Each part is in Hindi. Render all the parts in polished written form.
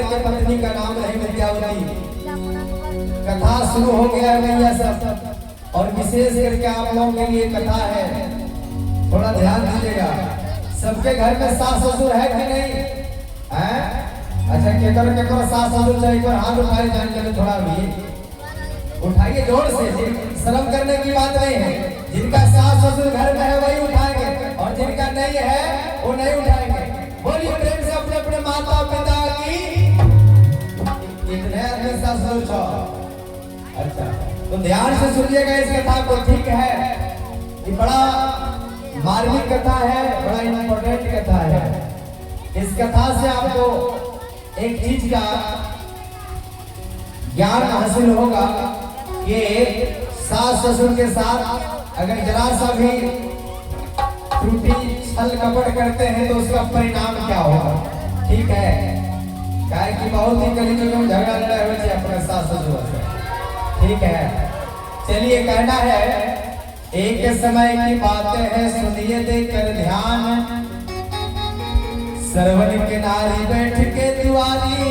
कुमार के पत्नी का नाम है विद्यावती। कथा शुरू हो गया है भैया सब, और विशेष करके आप लोगों के लिए कथा है, थोड़ा ध्यान दीजिएगा। सबके घर में सास ससुर है कि नहीं है? अच्छा, केकर सास ससुर चाहिए, पर हाथ उठाए जान के थोड़ा भी उठाइए जोर से, शर्म करने की बात नहीं है। जिनका सास ससुर घर में है वही उठाएंगे, और जिनका नहीं है वो नहीं उठाएंगे। बोलिए प्रेम से अपने अपने माता पिता की। कितने आदमी सास ससुर छो? अच्छा, तो ध्यान से सुनिएगा इस कथा को, ठीक है? ये बड़ा मार्मिक कथा है, बड़ा इम्पोर्टेंट कथा है। इस कथा से आपको एक चीज का ज्ञान हासिल होगा कि सास ससुर के साथ अगर जरा सा भी त्रुटि छल कपट करते हैं तो उसका परिणाम क्या होगा, ठीक है? क्या कि बहुत ही कलीजुग में झगड़ा लड़ा हुए थे अपने सास ससुर से, ठीक है? चलिए, कहना है एक समय की बात है, सुनिए देकर ध्यान। सरवन किनारी बैठ के दुआरी,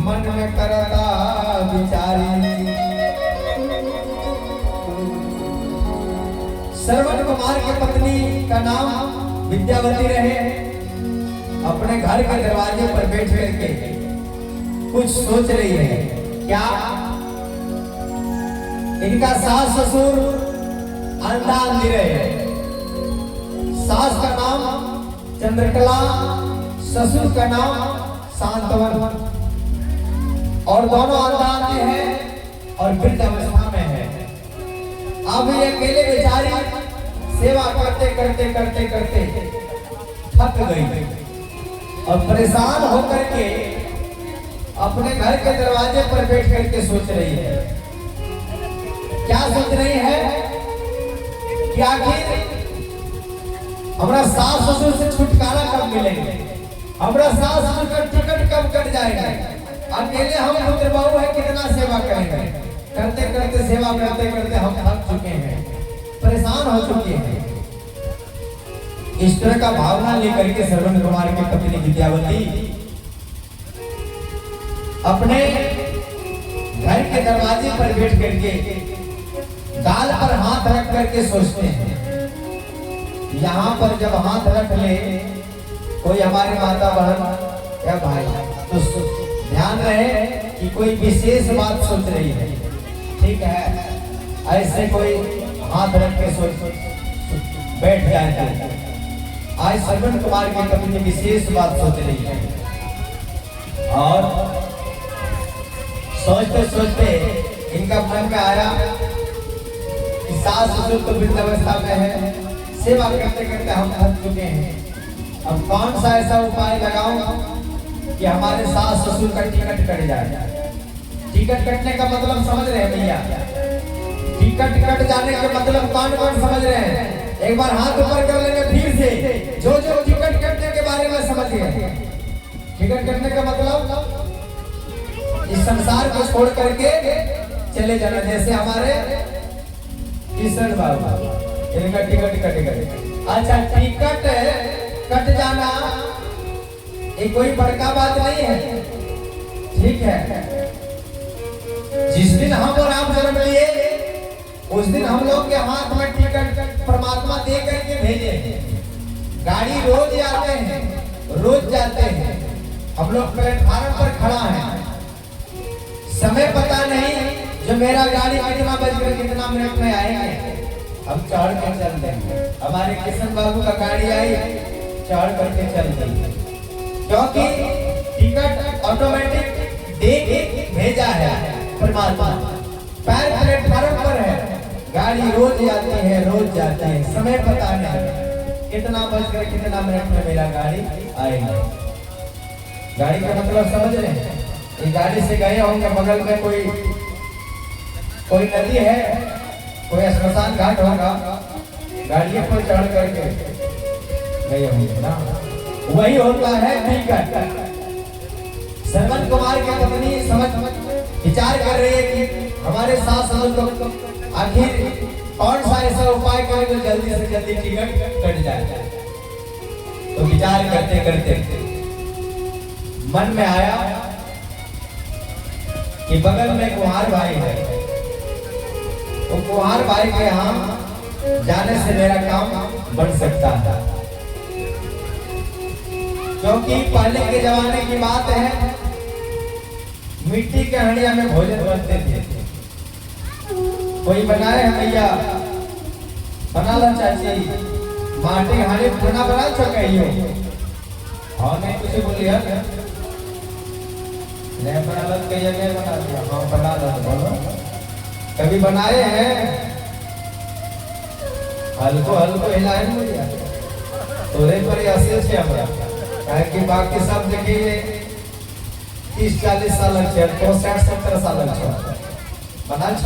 मन में करता विचारी। सरवन कुमार की पत्नी का नाम विद्यावती रहे। अपने घर के दरवाजे पर बैठ करके कुछ सोच रही है। क्या? इनका सास ससुर अंधा रहे। सास का नाम चंद्रकला, ससुर का नाम शांतवन, और दोनों अंधा हैं और वृद्ध अवस्था में है। अब ये अकेले बेचारी सेवा करते करते करते करते थक गई और परेशान होकर के अपने घर के दरवाजे पर बैठ करके सोच रही है। क्या सोच रही है कि आखिर हमारा सास ससुर से छुटकारा कब मिलेंगे, हमारा सास ससुर का टिकट कब कट जाएगा? अकेले हम पुत्र बहू है, कितना सेवा करेंगे? करते करते सेवा करते करते हम थक चुके हैं, परेशान हो चुके हैं। इस तरह का भावना लेकर के सरवन कुमार की पत्नी विद्यावती अपने घर के दरवाजे पर बैठ करके गाल पर हाथ रख करके सोचते हैं। यहाँ पर जब हाथ रख ले कोई हमारे माता बहन या भाई, तो ध्यान रहे कि कोई विशेष बात सोच रही है, ठीक है? ऐसे कोई हाथ रख के सोच बैठ जाए। आज सरवन कुमार की पत्नी विशेष बात सोच रही है, और सोचते सोचते इनका मन में आया कि सास ससुर तो वृद्ध अवस्था में है, सेवा करते करते हम थक चुके हैं। अब कौन सा ऐसा उपाय लगाऊं कि हमारे सास ससुर का टिकट कट जाए? टिकट कटने का मतलब समझ रहे हैं भैया? टिकट कट जाने का मतलब कौन कौन समझ रहे हैं? एक बार हाथ ऊपर कर लेंगे फिर से, जो जो टिकट कटने के बारे में समझ गए। टिकट कटने का मतलब इस संसार को छोड़ करके चले जाना। जैसे हमारे किशन बाबा, इनका टिकट कट गए। अच्छा, टिकट कट जाना ये कोई बड़का बात नहीं है, ठीक है? जिस दिन हम और आप जन्म लिए उस दिन हम लोग के हाथ में टिकट परमात्मा दे करके भेजे। गाड़ी रोज आते हैं, रोज जाते हैं, हम लोग प्लेटफार्म पर खड़ा है, समय पता नहीं जो मेरा गाड़ी कितना बजकर कितना मिनट में आएंगे, हम चढ़ के चल देंगे। हमारे किशन बाबू का गाड़ी आई, चढ़ करके चल देंगे, क्योंकि टिकट ऑटोमेटिक दे के भेजा है परमात्मा। पैर प्लेटफार्म पर है, गाड़ी रोज आती है, रोज जाती है, समय पता नहीं कितना बजकर कितना मिनट में मेरा गाड़ी आएगा। गाड़ी का मतलब समझ रहे हैं? ये गाड़ी से गए होंगे, बगल में कोई नदी है, कोई श्मशान घाट होगा, गाड़ी पर चढ़ करके गए होंगे ना, वही होता है टिकट। सरवन कुमार की पत्नी समझ विचार कर रही है कि हमारे सास ससुर को आखिर कौन सा ऐसा उपाय करें जो जल्दी से जल्दी टिकट कट जाए। तो विचार करते करते मन में आया कि बगल में कुंहार भाई है, तो कुंहार भाई के यहाँ जाने से मेरा काम बढ़ सकता था। क्योंकि पहले के जमाने की बात है, मिट्टी के हंडिया में भोजन बनते थे। कोई बनाए है भैया, बना लो चाची, माटी के हांडी खाना बना सकियो। हाँ नहीं कुछ बोलिए नहीं बना लो, कहिए नहीं बना दिया। हाँ बना लो, बोलो कभी बनाए हैं? हल्को हल्को हिलाए मुझे तोरे पर ऐसे छे हमरा, काहे कि बाकी सब देखिए 30-40 साल छे, तो 60-70 साल छे बना छ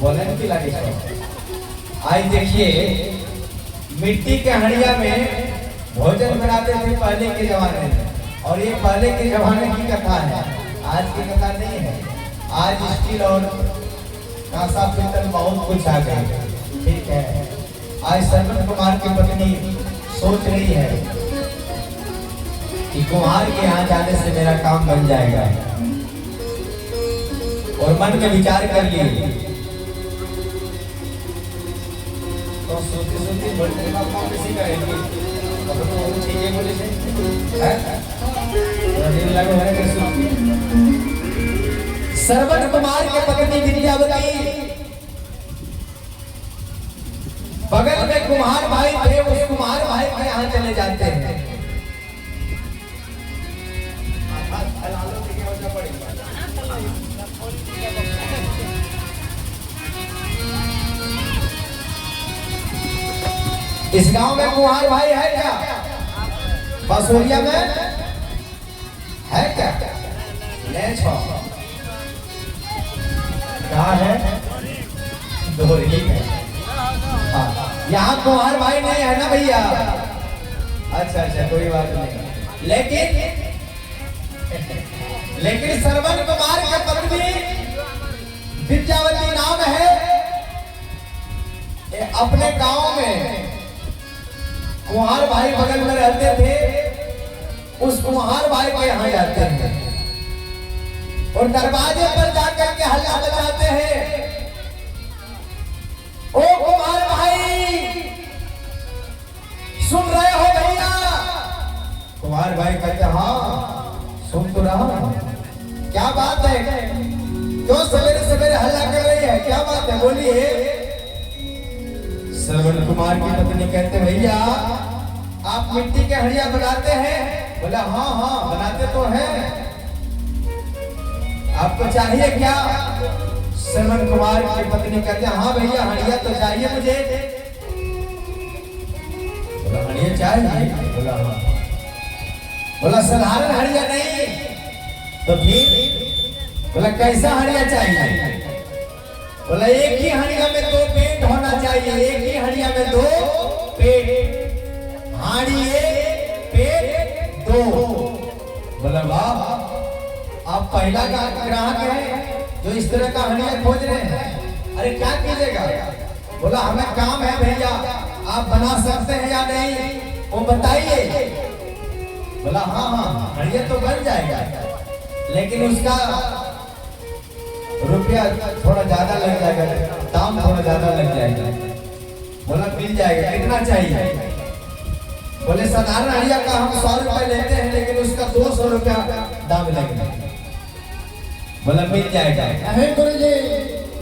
बोले की लागे छ। आज देखिए मिट्टी के हंडिया में भोजन बनाते थे पहले के जमाने में, और ये पहले के जमाने की कथा है, आज की कथा नहीं है। आज स्टील और कांसा पीतल बहुत कुछ आ गया, ठीक है। आज सरवन कुमार की पत्नी सोच रही है कि कुम्हार के यहाँ जाने से मेरा काम बन जाएगा, और मन में विचार कर लिए। तो सोती बोलने का काम किसी करेंगे, अब तो ठीक है बोले से सरवन कुमार के पत्नी विद्यावती, बगल में कुम्हार भाई थे, उस कुम्हार भाई के यहाँ चले जाते हैं। इस गांव में कुम्हार भाई है क्या? बसोरिया में है क्या? ले छो कहाँ है? दोहरी में। यहाँ कुम्हार भाई नहीं है ना भैया? अच्छा कोई बात नहीं। लेकिन सरवन कुमार के पत्नी विद्यावती नाम है, अपने गांव में कुम्हार भाई बगल में रहते थे, उस कुम्हार भाई के यहाँ जाते हैं और दरवाजे पर जाकर के हल्ला बजाते हैं, ओ कुम्हार भाई सुन रहे हो भैया? कुम्हार भाई कहते हाँ सुन तो रहा हूं, क्या बात है, क्यों सवेरे सवेरे हल्ला कर रही है, क्या बात है बोलिए। सरवन कुमार की पत्नी कहते भैया आप मिट्टी के हंडिया बनाते हैं? बोला हाँ बनाते तो हैं, आपको चाहिए क्या? सरवन कुमार की पत्नी कहते हाँ भैया हंडिया तो चाहिए मुझे। बोला हंडिया चाहिए? बोला हाँ। बोला साधारण हंडिया नहीं तो फिर? बोला कैसा हंडिया चाहिए? बोला एक ही हंडिया में 2 पेट होना चाहिए, एक ही हंडिया में 2 पेट, हांडी 1 पेट 2। बोला वाह आप पहला ग्राहक हैं जो इस तरह का हंडिया खोज रहे हैं, अरे क्या कीजिएगा? बोला हमें काम है भैया, आप बना सकते हैं या नहीं वो बताइए। बोला हाँ हंडिया तो बन जाएगा, लेकिन उसका रुपया थोड़ा ज्यादा लग जाएगा, दाम थोड़ा ज्यादा लग जाएगा। बोला मिल जाएगा, कितना चाहिए? बोले साधारण हंडिया का हम 100 रुपए लेते हैं, लेकिन उसका 200 रुपया दाम लगेगा। बोला मिल जाएगा। नहीं गुरुजी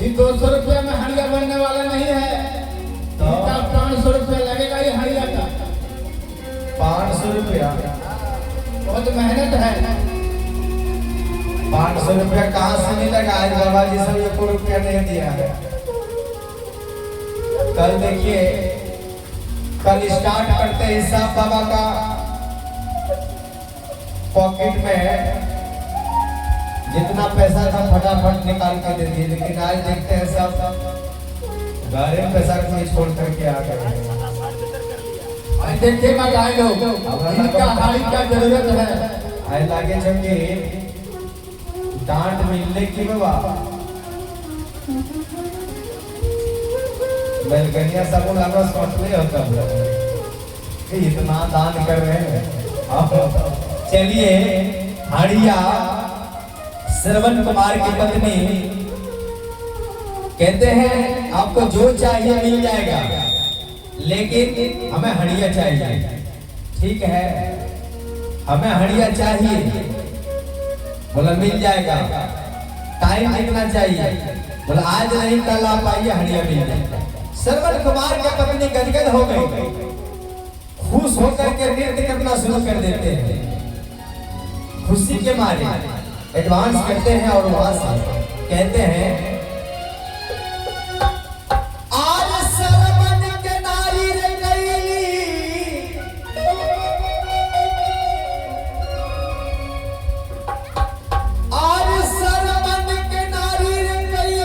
ये 200 रुपया में हंडिया बनने वाला नहीं है, तो 500 रुपया लगेगा ये हंडिया का। 500 रुपया? बहुत मेहनत है। 500 रुपया कहाँ से मिलेगा? आज बाबा जी सब 1 रुपया नहीं दिया है। कल देखिए, कल स्टार्ट करते हिसाब बाबा का, पॉकेट में जितना पैसा था फटाफट निकाल के दे दिए, लेकिन आज देखते हैं सब घर में पैसा कोई छोड़ करके आ गए। देखिए मत आए लोग, इनका हाड़ी क्या जरूरत है? आए लागे जबकि डांट मिलने की बाबा बैलकनिया सब हमारा सोच नहीं होता कि इतना दान कर रहे हैं। चलिए हड़िया श्रवण कुमार की पत्नी कहते हैं आपको जो चाहिए मिल जाएगा, लेकिन हमें हड़िया चाहिए। ठीक है, हमें हड़िया चाहिए। बोला मिल जाएगा, टाइम कितना चाहिए? बोला आज नहीं कल आप आइए, हड़िया मिल जाएगा। श्रवण कुमार की पत्नी गदगद हो गई, खुश होकर के नृत्य करना शुरू कर देते हैं। खुशी के मारे एडवांस करते हैं और वहां से कहते हैं आज श्रवण के नारी रे गई, आज श्रवण के नारी रे गई,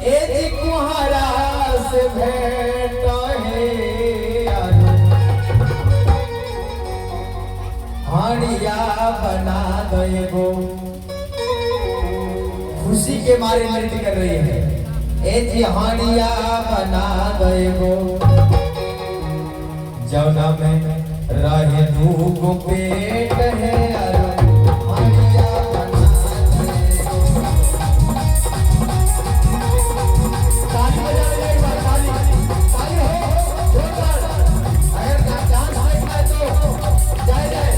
ए कुहारा से भेंट हड़िया बना दो। खुशी के मारे नृत्य कर रही है, ए जी हड़िया बना दो। जौना में रहे दूगो पेट है, हड़िया बना दो। ताली बजा दे, ताली ताली हो जोरदार। अगर डांस देखना है तो जय जय।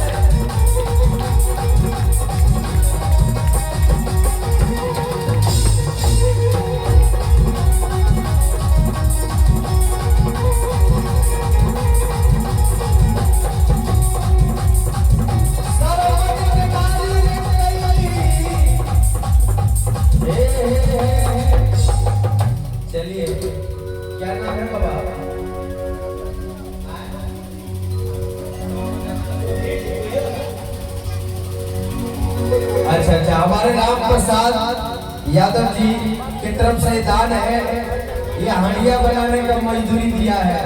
चलिए, क्या नाम है बाबा? अच्छा अच्छा, हमारे राम प्रसाद यादव जी की तरफ से दान है। ये हड़िया बनाने का मजदूरी दिया है,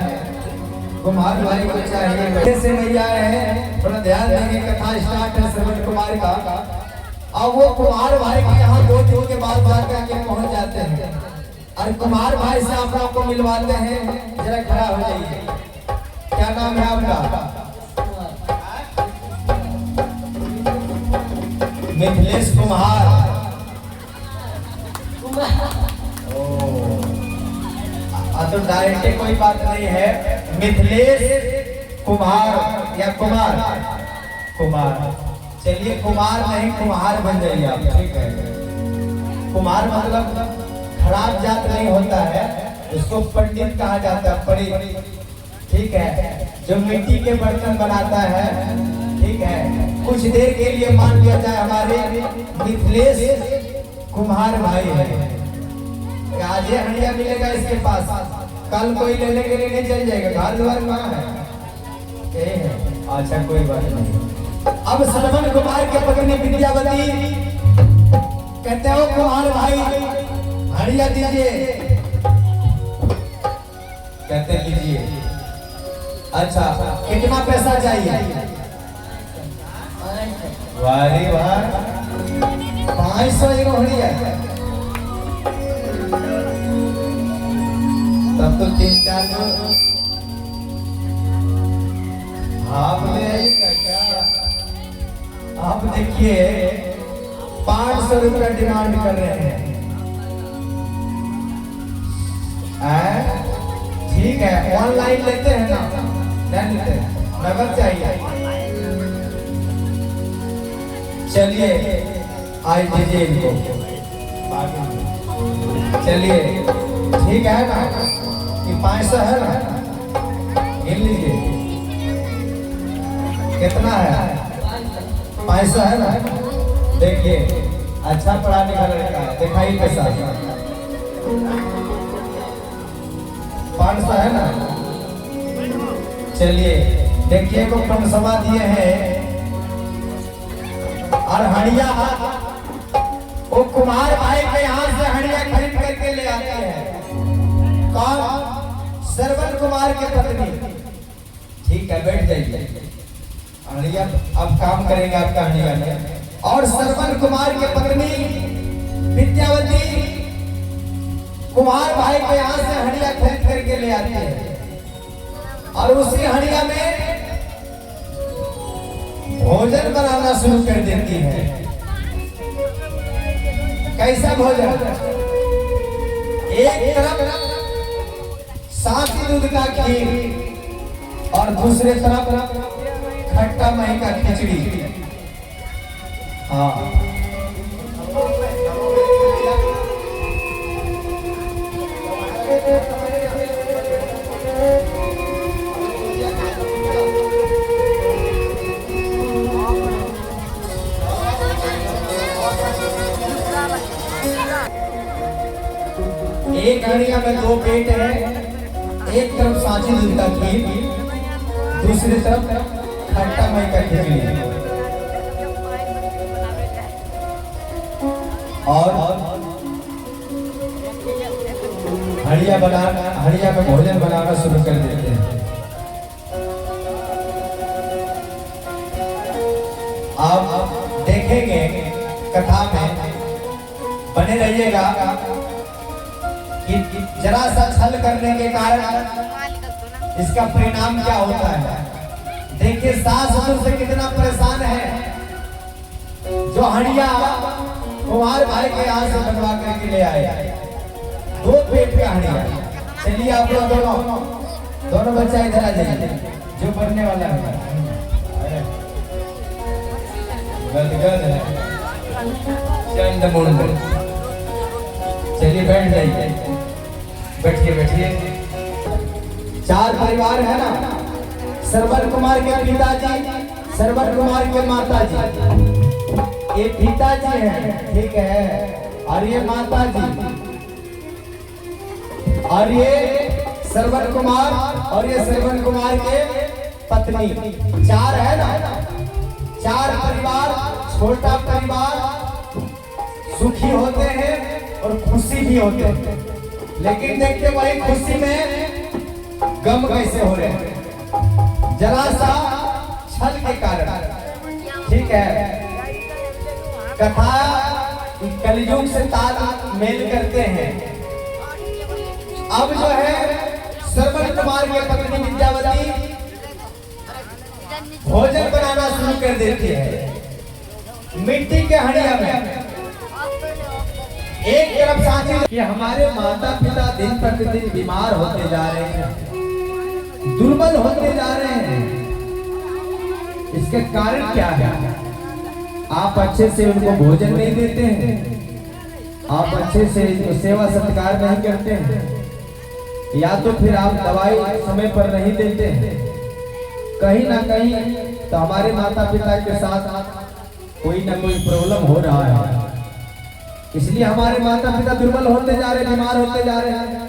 कुमार भाई को चाहिए। से भैया है, थोड़ा ध्यान देंगे। कथा स्टार्ट है श्रवण कुमार का। अब वो कुमार भाई के यहाँ 2 दिन के बाद करके पहुंच जाते हैं और कुमार भाई से आप लोग को मिलवाते हैं। जरा खड़ा हो जाइए। क्या नाम है आपका? मिथिलेश कुमार। तो डायरेक्ट कोई बात नहीं है, मिथिलेश कुमार या कुमार कुमार। चलिए कुमार नहीं कुम्हार बन जाइए आप। ठीक है, कुम्हार मतलब खराब जात नहीं होता है, उसको पंडित कहा जाता है, पंडित। ठीक है, जो मिट्टी के बर्तन बनाता है। ठीक है, कुछ देर के लिए मान लिया जाए हमारे मिथिलेश कुम्हार भाई है। आज ये हड़िया मिलेगा इसके पास, कल कोई लेने के लिए नहीं चल जाएगा। घर द्वार कहाँ है? अच्छा कोई बात नहीं। अब श्रवण कुमार के पत्नी विद्यावती कहते हो कुम्हार भाई हड़िया दीजिए। कहते लीजिए। अच्छा कितना पैसा चाहिए? वाह वाह, 500 एगो हड़िया। तब तो 3-4 गो आप ले आइएगा क्या? आप देखिए 500 रुपया डिमांड कर रहे हैं। ठीक है, ऑनलाइन लेते हैं ना? नहीं लेते, नगद चाहिए। चलिए आज दीजिए इनको। चलिए ठीक है ना, कि 500 है ना? गिन लीजिए कितना है। 500 है ना? देखिए अच्छा पढ़ा लिखा लड़का है, दिखाई पैसा 500 है ना? चलिए देखिए को कम समा दिए हैं। और हड़िया वो कुमार भाई के यहाँ से हड़िया खरीद करके ले आते हैं। कौन? श्रवण कुमार के पत्नी। ठीक है बैठ जाइए। हड़िया अब काम करेंगे आपका हड़िया में। और श्रवण कुमार के पत्नी विद्यावती कुमार भाई के यहाँ से हड़िया खरीद करके ले आते हैं। और उसी हड़िया में भोजन बनाना शुरू कर देती है। कैसा भोजन? एक तरफ साथी दूध का खीर और दूसरे तरफ खट्टा मही का खिचड़ी। हाँ, एक हंडिया में 2 पेट है, एक तरफ सांची दूध का खीर, दूसरी तरफ खट्टा मई का खिचड़ी। और हंडिया में भोजन बनाना शुरू कर देते हैं। आप देखेंगे कथा में, बने रहिएगा कि जरा सा छल करने के कारण इसका परिणाम क्या होता है। देखिए सास ससुर से कितना परेशान है, जो हंडिया कुमार भाई के यहाँ से बनवा करके ले आए, 2 पेट का हंडिया। चलिए आप लोग दोनों बच्चा इधर आ जाइए, जो बनने वाला है। गदगद है, चंद मुंड। चलिए बैठ जाइए, बैठिए बैठिए। 4 परिवार है ना, सरवर कुमार के पिताजी, सरवर कुमार के माताजी, ये पिताजी है, ठीक है, और ये माताजी, और ये सरवर कुमार, और ये सरवर कुमार के पत्नी। 4 है ना, 4 परिवार, छोटा परिवार सुखी होते हैं और खुशी भी होते हैं। लेकिन देखते वही खुशी में गम कैसे हो रहे हैं, जरा सा छल के कारण। ठीक है, कथा कलयुग से तालमेल करते हैं। अब जो है सरवन कुमार की पत्नी विद्यावती भोजन बनाना शुरू कर देती है मिट्टी के हंडिया में। एक तरफ सांची कि हमारे माता पिता दिन प्रतिदिन बीमार होते जा रहे हैं, दुर्बल होते जा रहे हैं। इसके कारण क्या है? आप अच्छे से उनको भोजन नहीं देते हैं, आप अच्छे से सेवा सत्कार नहीं करते हैं, या तो फिर आप दवाई समय पर नहीं देते हैं। कहीं ना कहीं तो हमारे माता पिता के साथ कोई ना कोई प्रॉब्लम हो रहा है, इसलिए हमारे माता पिता दुर्बल होते जा रहे, बीमार होते जा रहे हैं।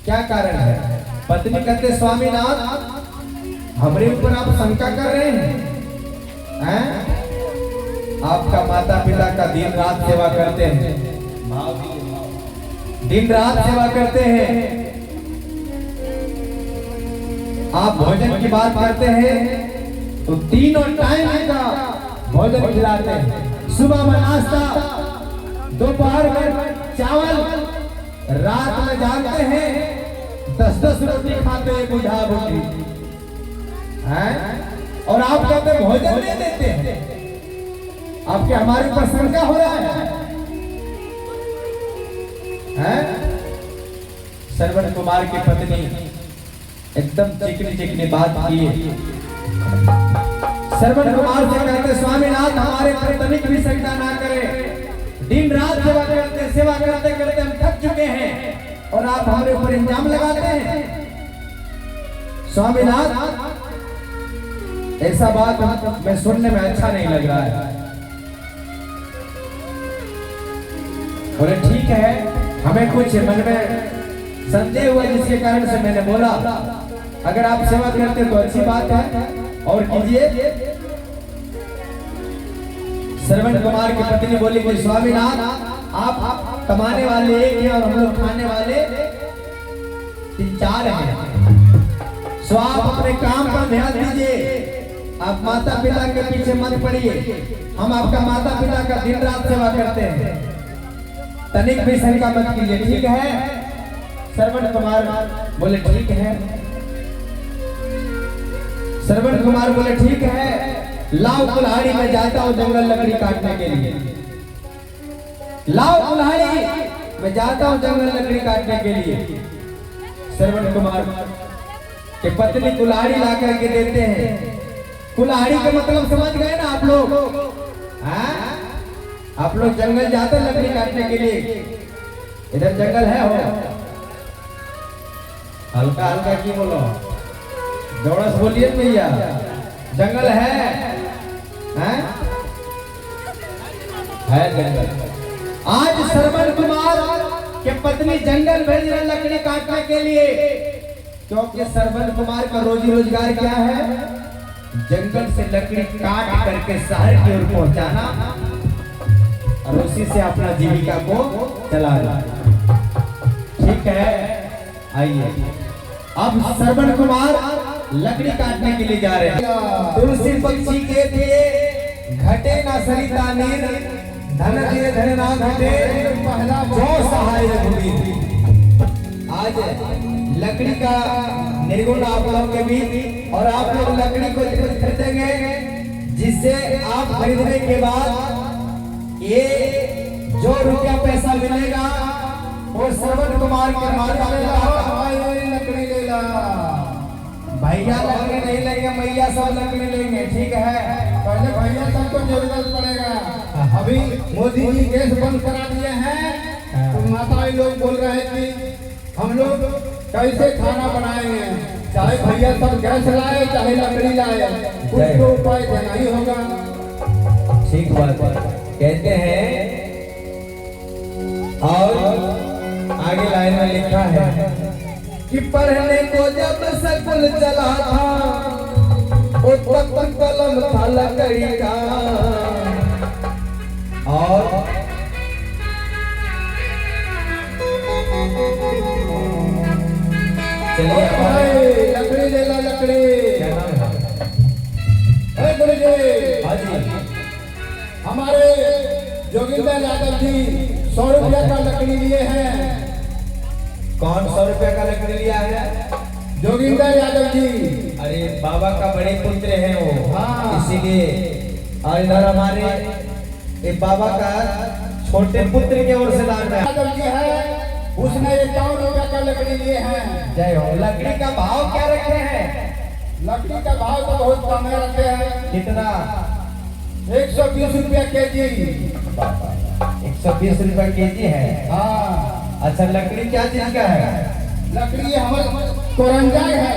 क्या कारण है? पत्नी कहते स्वामीनाथ हमारे ऊपर आप शंका कर रहे हैं? आपका माता पिता का दिन रात सेवा करते हैं, दिन रात सेवा करते हैं। आप भोजन की बात करते हैं तो तीनों टाइम का भोजन खिलाते हैं। सुबह में नाश्ता, दोपहर में चावल, रात में जानते हैं 10-10 रोटी खाते हैं, बुझा बुझी हैं। और आप कहते भोजन नहीं देते हैं। आपके हमारे ऊपर शंका हो रहा है? सरवन कुमार की पत्नी एकदम चिकनी बात की। सरवन कुमार से कहते स्वामीनाथ हमारे पर तनिक भी शंका ना करें, दिन रात सेवा करते करते हम थक चुके हैं और आप हमारे ऊपर इल्जाम लगाते हैं। स्वामीनाथ ऐसा बात मैं सुनने में अच्छा नहीं लग रहा है। बोले ठीक है, हमें कुछ मन में संदेह हुआ जिसके कारण से मैंने बोला अगर आप सेवा करते तो अच्छी बात है और कीजिए। सरवन कुमार की पत्नी बोली कि स्वामीनाथ आप कमाने वाले एक हैं और हम लोग खाने वाले 3-4 हैं, सो आप अपने काम पर ध्यान दीजिए। आप माता पिता के पीछे मत पड़िए, हम आपका माता पिता का दिन रात सेवा करते हैं, तनिक भी शंका मत कीजिए, ठीक है? सरवन कुमार बोले ठीक है। श्रवण कुमार बोले ठीक है, लाओ कुल्हाड़ी में जाता हूँ जंगल लकड़ी काटने के लिए। लाओ कुल्हाड़ी मैं जाता हूँ जंगल लकड़ी काटने के लिए। श्रवण कुमार के पत्नी कुल्हाड़ी ला करके देते हैं। कुल्हाड़ी का मतलब समझ गए ना आप लोग? हाँ? आप लोग जंगल जाते हैं लकड़ी काटने के लिए, इधर जंगल है हो? हल्का हल्का की बोलो, जोर से बोलिए भैया। जंगल है? हैं? है जंगल। आज श्रवण कुमार के पत्नी जंगल भेज रहे लकड़ी काटने के लिए, क्योंकि श्रवण कुमार का रोजी रोजगार क्या है? जंगल से लकड़ी काट करके शहर की ओर पहुंचाना और उसी से अपना जीविका को चलाना। ठीक है, आइए अब श्रवण कुमार लकड़ी काटने के लिए जा रहे हैं। तुलसी पक्षी के दिए घटे ना सरिता नीर, धन दिए धन ना घटे, पहला जो सहाय रघुवीर। आज लकड़ी का निर्गुण आप लोगों के बीच, और आप लोग लकड़ी को खरीदेंगे जिससे आप खरीदने के बाद ये जो रुपया पैसा मिलेगा वो श्रवण कुमार के माध्यम से लकड़ी ले ला। भैया लकड़ी नहीं लेंगे, मैया सब लकड़ी लेंगे। ठीक है, पहले भैया सबको जरूरत पड़ेगा। अभी मोदी जी गैस बंद करा दिए हैं, तो माताएं लोग बोल रहे हैं कि हम लोग कैसे खाना बनाएंगे। चाहे भैया सब गैस लाए चाहे लकड़ी लाए, कुछ तो उपाय देना ही होगा। ठीक बात कहते हैं। और आगे लाइन में लिखा है कि पढ़ने को जब स्कूल चला था, वो तब कलम था लकड़ी का। और चलिए लकड़ी ले ला, लकड़ी। हमारे जोगिंदर यादव जी 100 रुपया का लकड़ी लिए हैं। कौन 100 रुपया का लकड़ी लिया है? जोगिंदर यादव जी। अरे बाबा का बड़े पुत्र हैं वो। हाँ। इसीलिए। और इधर हमारे एक बाबा का छोटे पुत्र के ओर से दान है। यादव जी है, उसने 51 रुपया का लकड़ी लिए हैं। जय हो। लकड़ी का भाव क्या रखे हैं? लकड़ी का भाव तो बहुत कम रखे हैं। कितना? 120 रुपया केजी। 120 रुपया केजी है। हाँ। अच्छा, लकड़ी क्या चीज का है? लकड़ी हमारे कोरंजा है।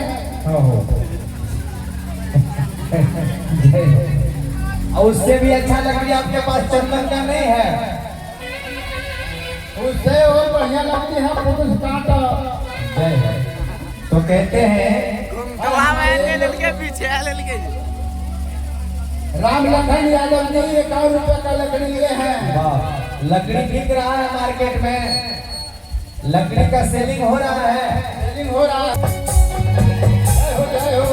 और उससे भी अच्छा लकड़ी आपके पास चंदन का नहीं है? उससे और बढ़िया लकड़ी है पुरुष कांटा। तो कहते हैं पीछे राम लखन यादव जी 51 रुपया का लकड़ी लिए हैं। वाह, लकड़ी बिक रहा है मार्केट में, लकड़ी का सेलिंग हो रहा है। सेलिंग हो रहा है। जय हो, जय हो।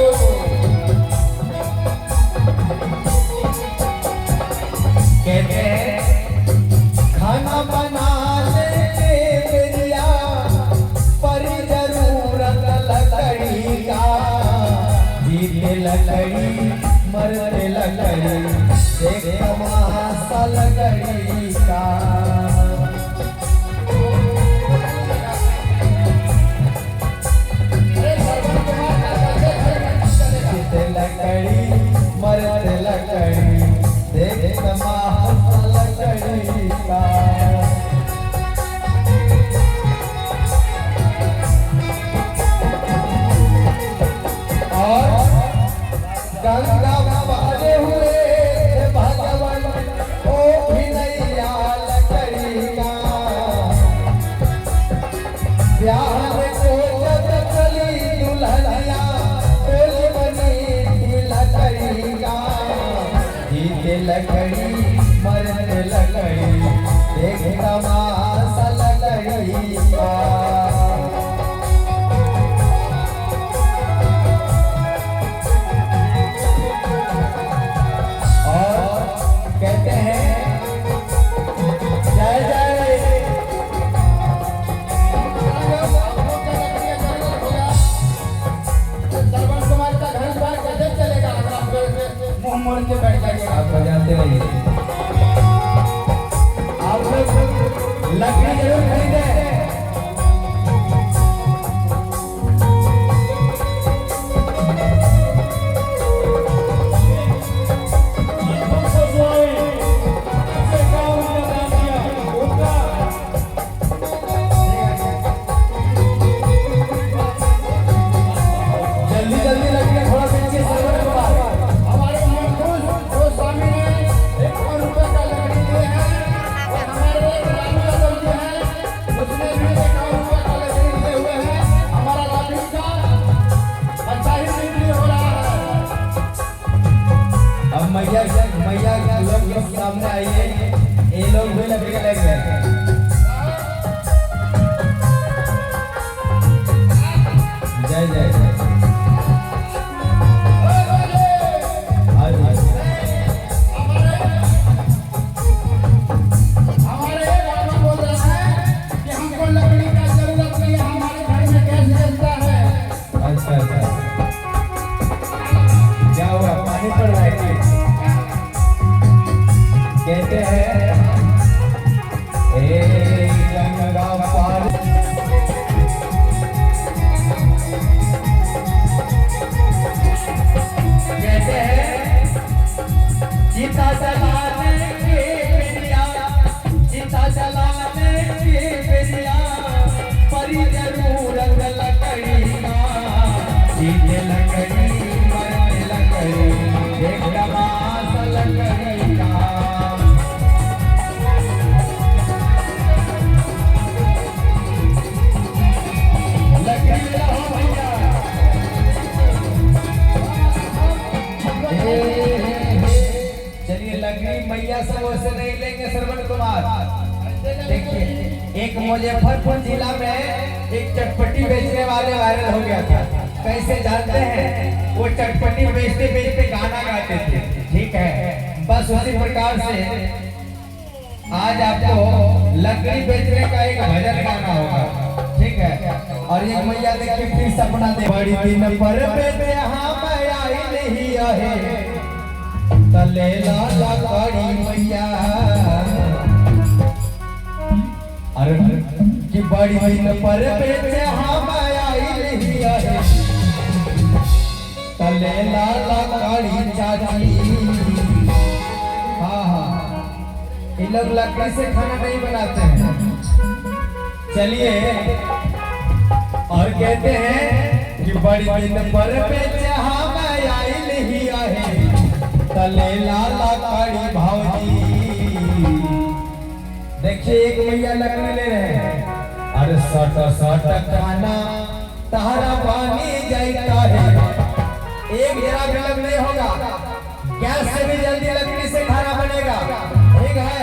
कहते हैं खाना बनाने में मेरिया पर जरूरत लकड़ी का। जीते लकड़ी मरते लकड़ी, देख तमाशा लकड़ी का। जीते लकड़ी मरते लकड़ी, देख तमाशा लकड़ी का। और गंगा बाजे हुए भगवान ओ भी नैया लकड़ी का। प्यार को जब चली दुल्हनिया बोल बनी लकड़ी का। जीते लकड़ी मरते लकड़ी, देख तमाशा लकड़ी का। कहते हैं जय जय। श्रवण कुमार का घर द्वार कैसे चले? मुंह मोड़ के बैठ जाइए। आप बजाते रहिए। आप लोग लकड़ी जरूर खरीदे। जल्दी जल्दी लकड़ी थोड़ा पीछे सरवर के पास। हमारे महफूज स्वामी ने 1 रुपए का लकड़ी दिए हैं और हमारे रामी यादव जी हैं, उसने भी 1 रुपए का लकड़ी दिए हुए हैं। हमारा रामी का अच्छा ही बिक्री हो रहा है। अब मैया लोग सामने आइए, ये लोग भी लकड़ी लेंगे। जय जय जय। हमारे बाबा बोल रहे हैं कि हमको लकड़ी का जरूरत नहीं है, हमारे घर में गैस जलता है। अच्छा अच्छा, क्या हुआ, पानी पड़ रहा है कि? कहते हैं गंगा पार कहते हैं चिता जलाने के बेरिया, चिता जलाने के बेरिया, परी जरूरत लकड़ी का, जीते लकड़ी मरते लकड़ी, एक तमाश लकड़ी का। लकड़ी लाओ भैया। चलिए लकड़ी मैया से वैसे नहीं लेंगे श्रवण कुमार। देखिए एक मुजफ्फरपुर जिला में एक चटपटी बेचने वाले वायरल हो गया था। कैसे जानते हैं? वो चटपटी बेचते बेचते गाना गाते थे, ठीक है। बस उसी प्रकार से आज आपको लकड़ी बेचने का एक भजन गाना होगा, ठीक है। और ये मैया देखिए फिर सपना दे बड़ी दिन पर बेटे हम आई नहीं है, तले लाला कड़ी मैया। अरे कि बड़ी दिन पर बेटे हम आई नहीं है, तले लाला कड़ी चाची। हाँ हाँ, ये लोग लकड़ी से खाना नहीं बनाते हैं। चलिए और कहते हैं कि बड़ी दिन पर बेटे हम आई नहीं है, तले लाला कड़ी भाऊजी। देखिए एक मैया लकड़ी ले रहे हैं। अरे सट सट खाना तारा पानी जाता है, एक जरा विलंब नहीं होगा, गैस से भी जल्दी लकड़ी से खाना बनेगा, ठीक है।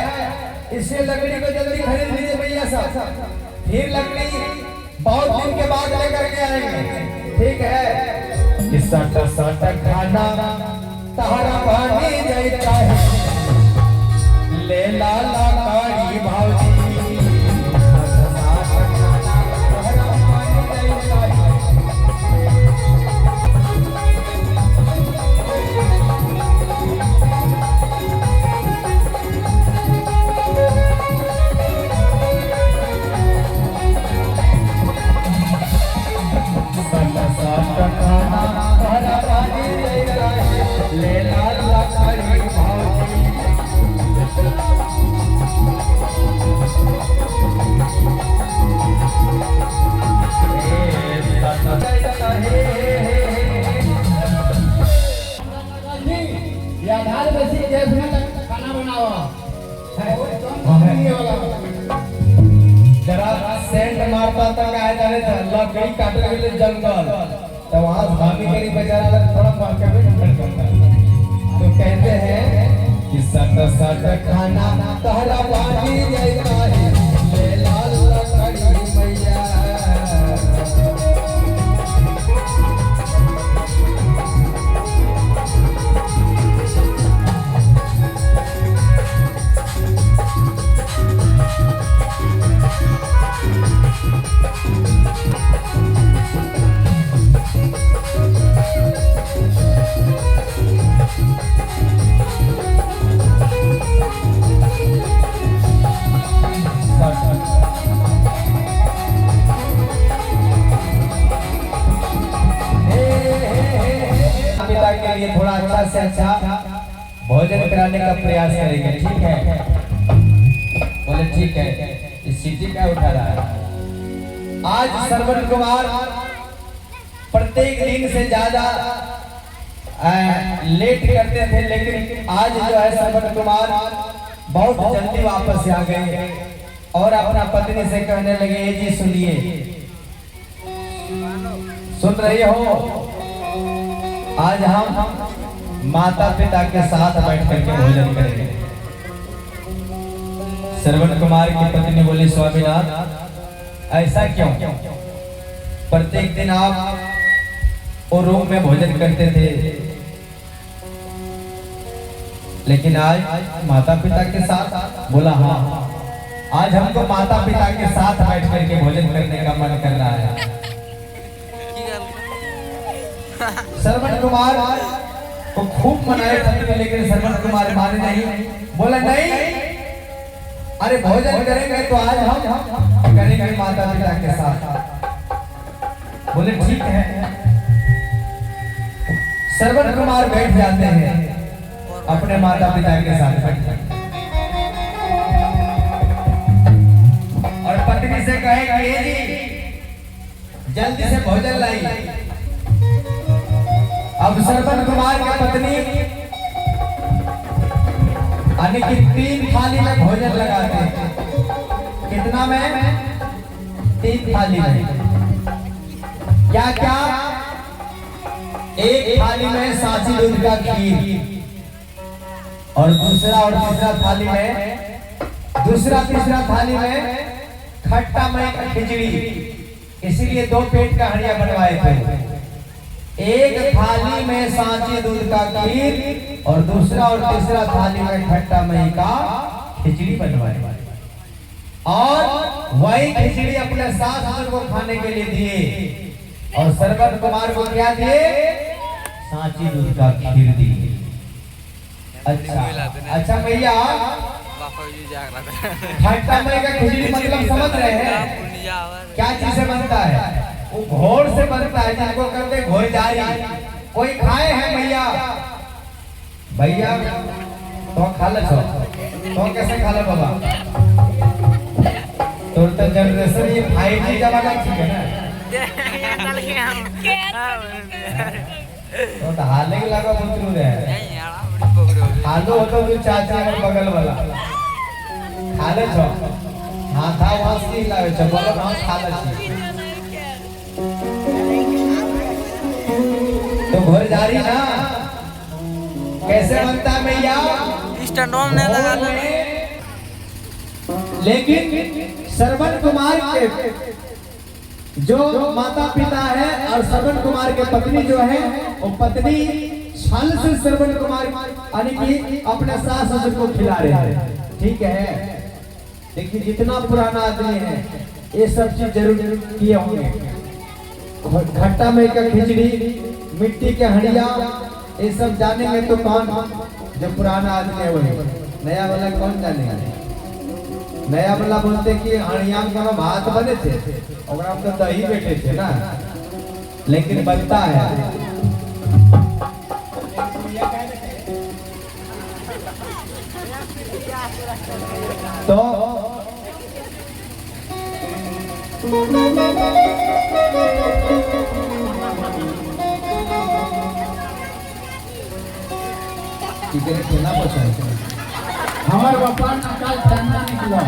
इसलिए लकड़ी को जल्दी खरीद लीजिए भैया साहब, फिर लकड़ी बहुत दिन के बाद लेकर के आएंगे, ठीक है। कि सट सट खाना तारा पानी जाता है, ले लाला कड़ी भाऊजी। लकड़ी काटने के लिए जंगल, तो वहाँ भाभी के बेचारा थोड़ा मार्केट में डिपेंड करता है। तो कहते हैं कि सट सट खाना तहरा पानी जाता है, ले लाल लकड़ी मैया। भोजन कराने का प्रयास करेंगे, ठीक है? बोले ठीक है। इस सीटी क्या उठा रहा है? आज श्रवण कुमार प्रत्येक दिन से ज्यादा लेट करते थे, लेकिन आज जो है श्रवण कुमार बहुत जल्दी वापस आ गए और अपना पत्नी से कहने लगे, ये जी सुनिए, सुन रही हो, आज हम माता पिता के साथ बैठ करके भोजन करेंगे। श्रवण कुमार की पत्नी बोली, स्वामीनाथ ऐसा क्यों? प्रत्येक दिन आप वो रूम में भोजन करते थे, लेकिन आज माता पिता के साथ? बोला हाँ, आज हमको माता पिता के साथ बैठ करके भोजन करने का मन कर रहा है। श्रवण कुमार को खूब मनाए पत्नी, लेकिन श्रवण कुमार माने नहीं। बोला नहीं, अरे भोजन करेंगे तो आज हम करेंगे माता पिता के साथ। बोले ठीक है। श्रवण कुमार बैठ जाते हैं अपने माता पिता के साथ और पत्नी से कहेगा, ये जी जल्दी से भोजन लाई। अब श्रवण कुमार की पत्नी यानी कि 3 थाली में भोजन लगाते हैं। कितना में? 3 थाली में। क्या क्या? एक थाली में सांची दूध का खीर और दूसरा और तीसरा थाली में, तीसरा थाली में खट्टा मई खिचड़ी। इसीलिए 2 पेट का हड़िया बनवाए थे। एक थाली में सांची दूध का खीर और दूसरा और तीसरा थाली में खट्टा मई का खिचड़ी बनवाए और वही खिचड़ी अपने सास को खाने के लिए दिए और श्रवण कुमार को क्या दिए? सांची दूध का खीर दिए। अच्छा भैया, खट्टा मई का खिचड़ी मतलब समझ रहे हैं क्या चीज से बनता है? वो घोड़ से बनता है, जिसको कहते हैं घोड़ जारी। कोई खाए हैं भैया? भैया तो खा लो, तो कैसे खा लो बाबा? तो जनरेशन ये 5G जमाना है ना, तो हाले के लगा बुतरू रे हालो हो तो चाचा और बगल वाला खा ले छो। हां था वास्ती लावे छो, बोलो हम खा ले छी। तो घर जारी ना कैसे बनता है भैया? स्टैंडों में लगा दो। लेकिन श्रवण कुमार के जो माता पिता है और श्रवण कुमार के पत्नी जो है, वो पत्नी छल से श्रवण कुमार यानी कि अपने सास ससुर को खिला रहे हैं, ठीक है? देखिए जितना पुराना आदमी है ये सब चीज जरूर किए होंगे। खट्टा में का खिचड़ी, मिट्टी के हड़िया, ये सब जानेंगे तो कौन? जो पुराना आदमी है वही। नया वाला कौन जानेगा? नया वाला बोलते कि हड़िया में भात बने थे और हम तो दही बैठे थे ना, लेकिन बनता है। तो हमारे बापा काल चन्ना निकला।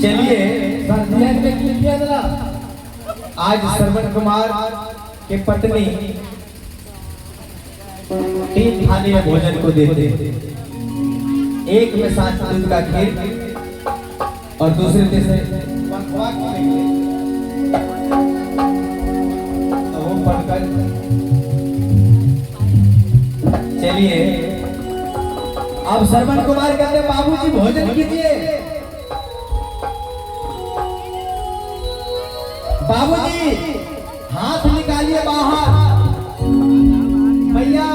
चलिए आज श्रवण कुमार के पत्नी 3 थाली में भोजन को देते। एक में सांची दूध का खीर और दूसरे तीसरे तो वो पढ़कर चलिए। अब श्रवण कुमार कहते बाबूजी भोजन कीजिए। बाबूजी हाथ निकालिए बाहर, भैया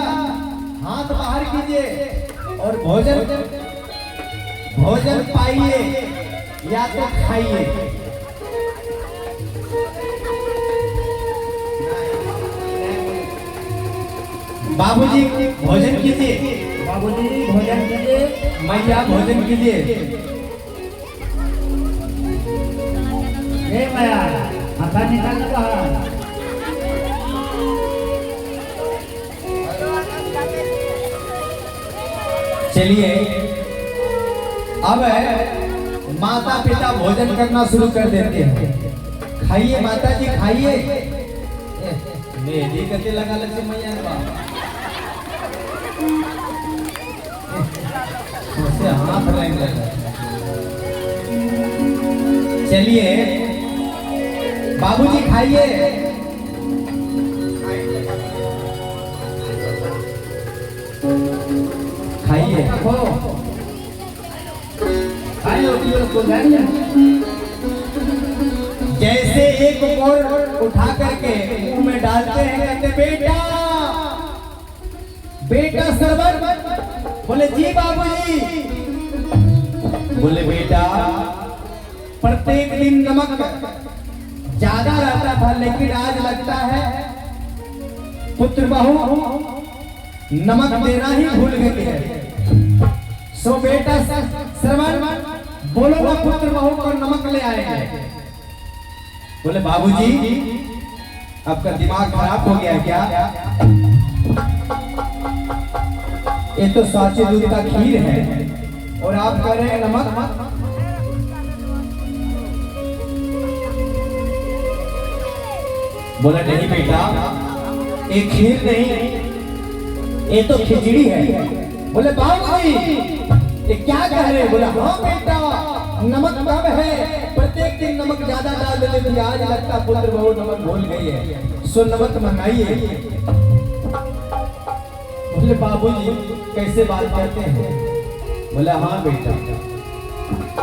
हाथ बाहर कीजिए और भोजन पाइए या तो खाइए। बाबूजी भोजन कीजिए। बाबूजी भोजन कीजिए। मैया भोजन कीजिए। ए माया हाथा निकाल बाहर। चलिए अब माता पिता भोजन करना शुरू कर देते हैं। खाइए माता जी खाइए। मेहंदी कते लगा लग मैया उससे हाथ लग लगा। चलिए बाबूजी खाइए। खाइए हो खाइए को जाइए। जैसे एक और उठा करके मुंह में डालते हैं, कहते बेटा बेटा सरवर। बोले जी बाबूजी। बोले बेटा प्रत्येक दिन नमक ज्यादा रहता था, लेकिन आज लगता है पुत्र बहू नमक देना ही भूल गई है। सो बेटा श्रवण बोलो ना पुत्र बहू को नमक ले आएंगे। बोले बाबूजी आपका दिमाग खराब हो गया क्या? ये तो साचे दूध का खीर है और आप कह रहे हैं नमक। बोला नहीं बेटा ये खीर नहीं, ये तो खिचड़ी है। बोले बाबूजी ये क्या कह रहे हैं? बोला हाँ बेटा नमक कम है, प्रत्येक दिन नमक ज्यादा डाल देते थे, आज लगता पुत्र बहू नमक भूल गई है, सो नमक मंगाइए। बोले बाबूजी कैसे बात करते हैं? बोला हाँ बेटा।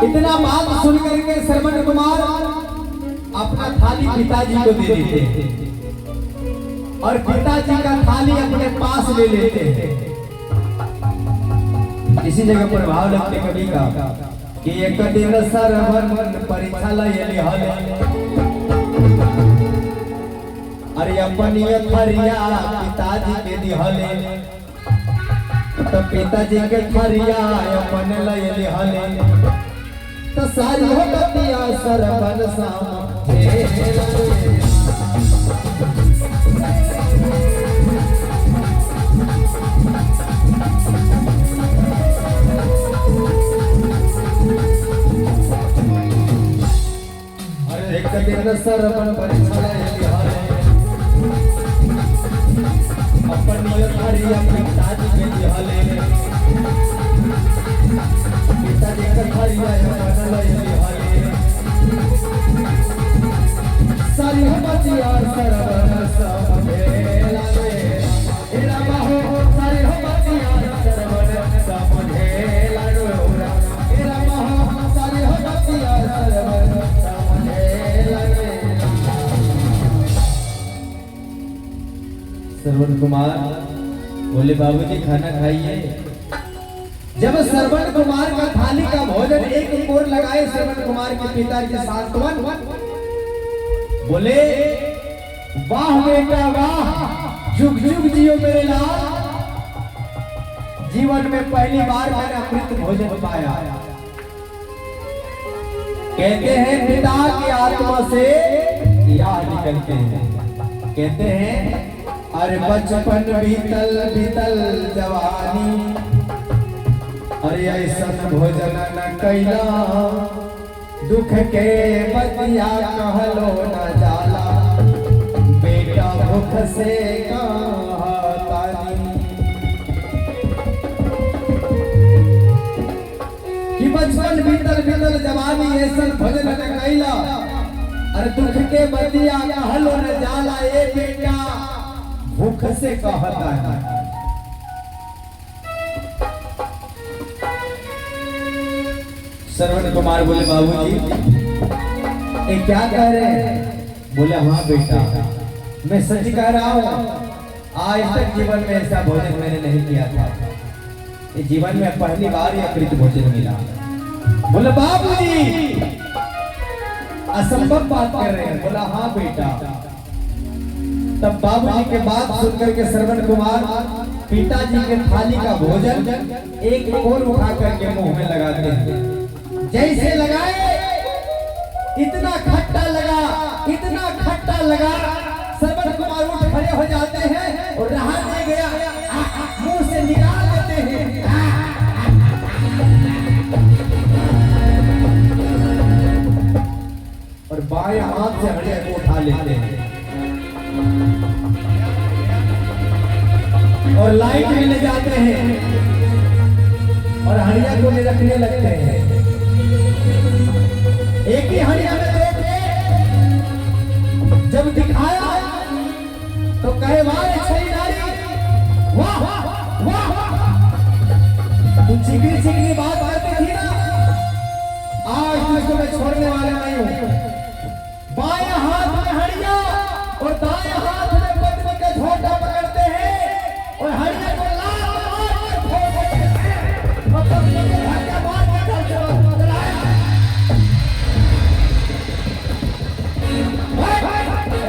इतना बात सुन करके श्रवण कुमार अपना थाली पिताजी को दे देते और पिताजी का थाली अपने पास ले लेते हैं। इसी जगह पर भाव लगते कवि का कि एक दिन सरवन परीक्षा लयली हले। अरे अपनी थरिया पिताजी के दिहले, तो पिताजी के थरिया अपन लयली हले। तो सारी हो बतिया सरवन सामने। सरवन परीक्षा लयली हले, अपनी थरिया पिताजी के दिहले। पिताजी के थरिया अपन लयली हले। सारी हो बतिया सरवन सामने लागे। एरा बाहो सारी हो बतिया सरवन सामने लागे। एरा बाहो सारी हो बतिया सरवन श्रवण कुमार बोले बाबूजी खाना खाइए। जब श्रवण कुमार का थाली का भोजन एक ओर लगाए श्रवण कुमार के पिता के सांत्वन, बोले वाह बेटा वाह, जुग जुग जियो मेरे लाल। जीवन में पहली बार मैंने अमृत भोजन पाया। कहते हैं पिता की आत्मा से याद निकलते हैं। कहते हैं अरे बचपन बीतल बीतल जवानी, अरे ऐसा भोजन न कैला, दुख के बतिया कहलो न जाला, बेटा भूख से कहतानी। कि बचपन बीतल बीतल जवानी ऐसा भोजन न कैला, अरे दुख के बतिया कहलो न जाला, ए बेटा भूख से कहता है। श्रवण कुमार बोले बाबूजी ये क्या कह रहे हैं? बोले हाँ बेटा मैं सच कह रहा हूँ, आज तक जीवन में ऐसा भोजन मैंने नहीं किया था, ये जीवन में पहली बार यह अमृत भोजन मिला। बोले बाबूजी असंभव बात कर रहे हैं? बोला हाँ बेटा। तब बाबूजी के बात सुनकर के श्रवण कुमार पिताजी के थाली का भोजन एक और उठा करके मुंह में लगाते हैं। जैसे लगाए इतना खट्टा लगा सरवन कुमार उठ खड़े हो जाते हैं और रहा नहीं गया मुंह से निकाल देते हैं। और बाएं हाथ से हड़िया को उठा लेते हैं और लाइट में ले जाते हैं और हड़िया को ले रखने लगते हैं। एक ही हड़िया में दो जब दिखाया तो कहे वाह छड़ी नारी वाह वाह तू चिकनी बात करती थी ना, आज तुझको मैं छोड़ने वाला नहीं हूं। बाएं हाथ में हड़िया और दाएं हाथ में पत्नी का झोटा पकड़ते हैं और हड़िया को लात मार कर फोड़ देते हैं और पत्नी के धक्का मार कर चलाया।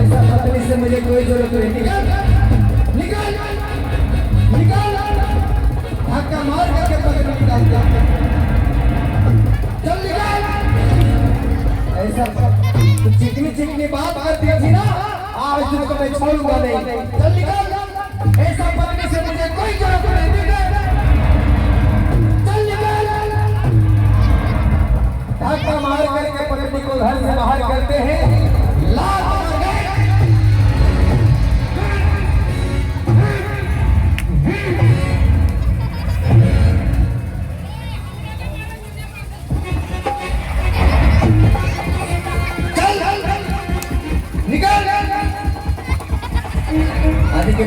ऐसा पत्नी से मुझे कोई जरूरत नहीं। निकाल धक्का मार करके पत्नी निकालता चल निकाल। ऐसा तो चिकनी बात करती थी ना, आज तुमको मैं छोड़ूंगा नहीं। चल निकाल। ऐसा पत्नी से मुझे कोई जरूरत नहीं। चल निकाल। धक्का मार करके पत्नी को घर से बाहर करते हैं। लात मार गए।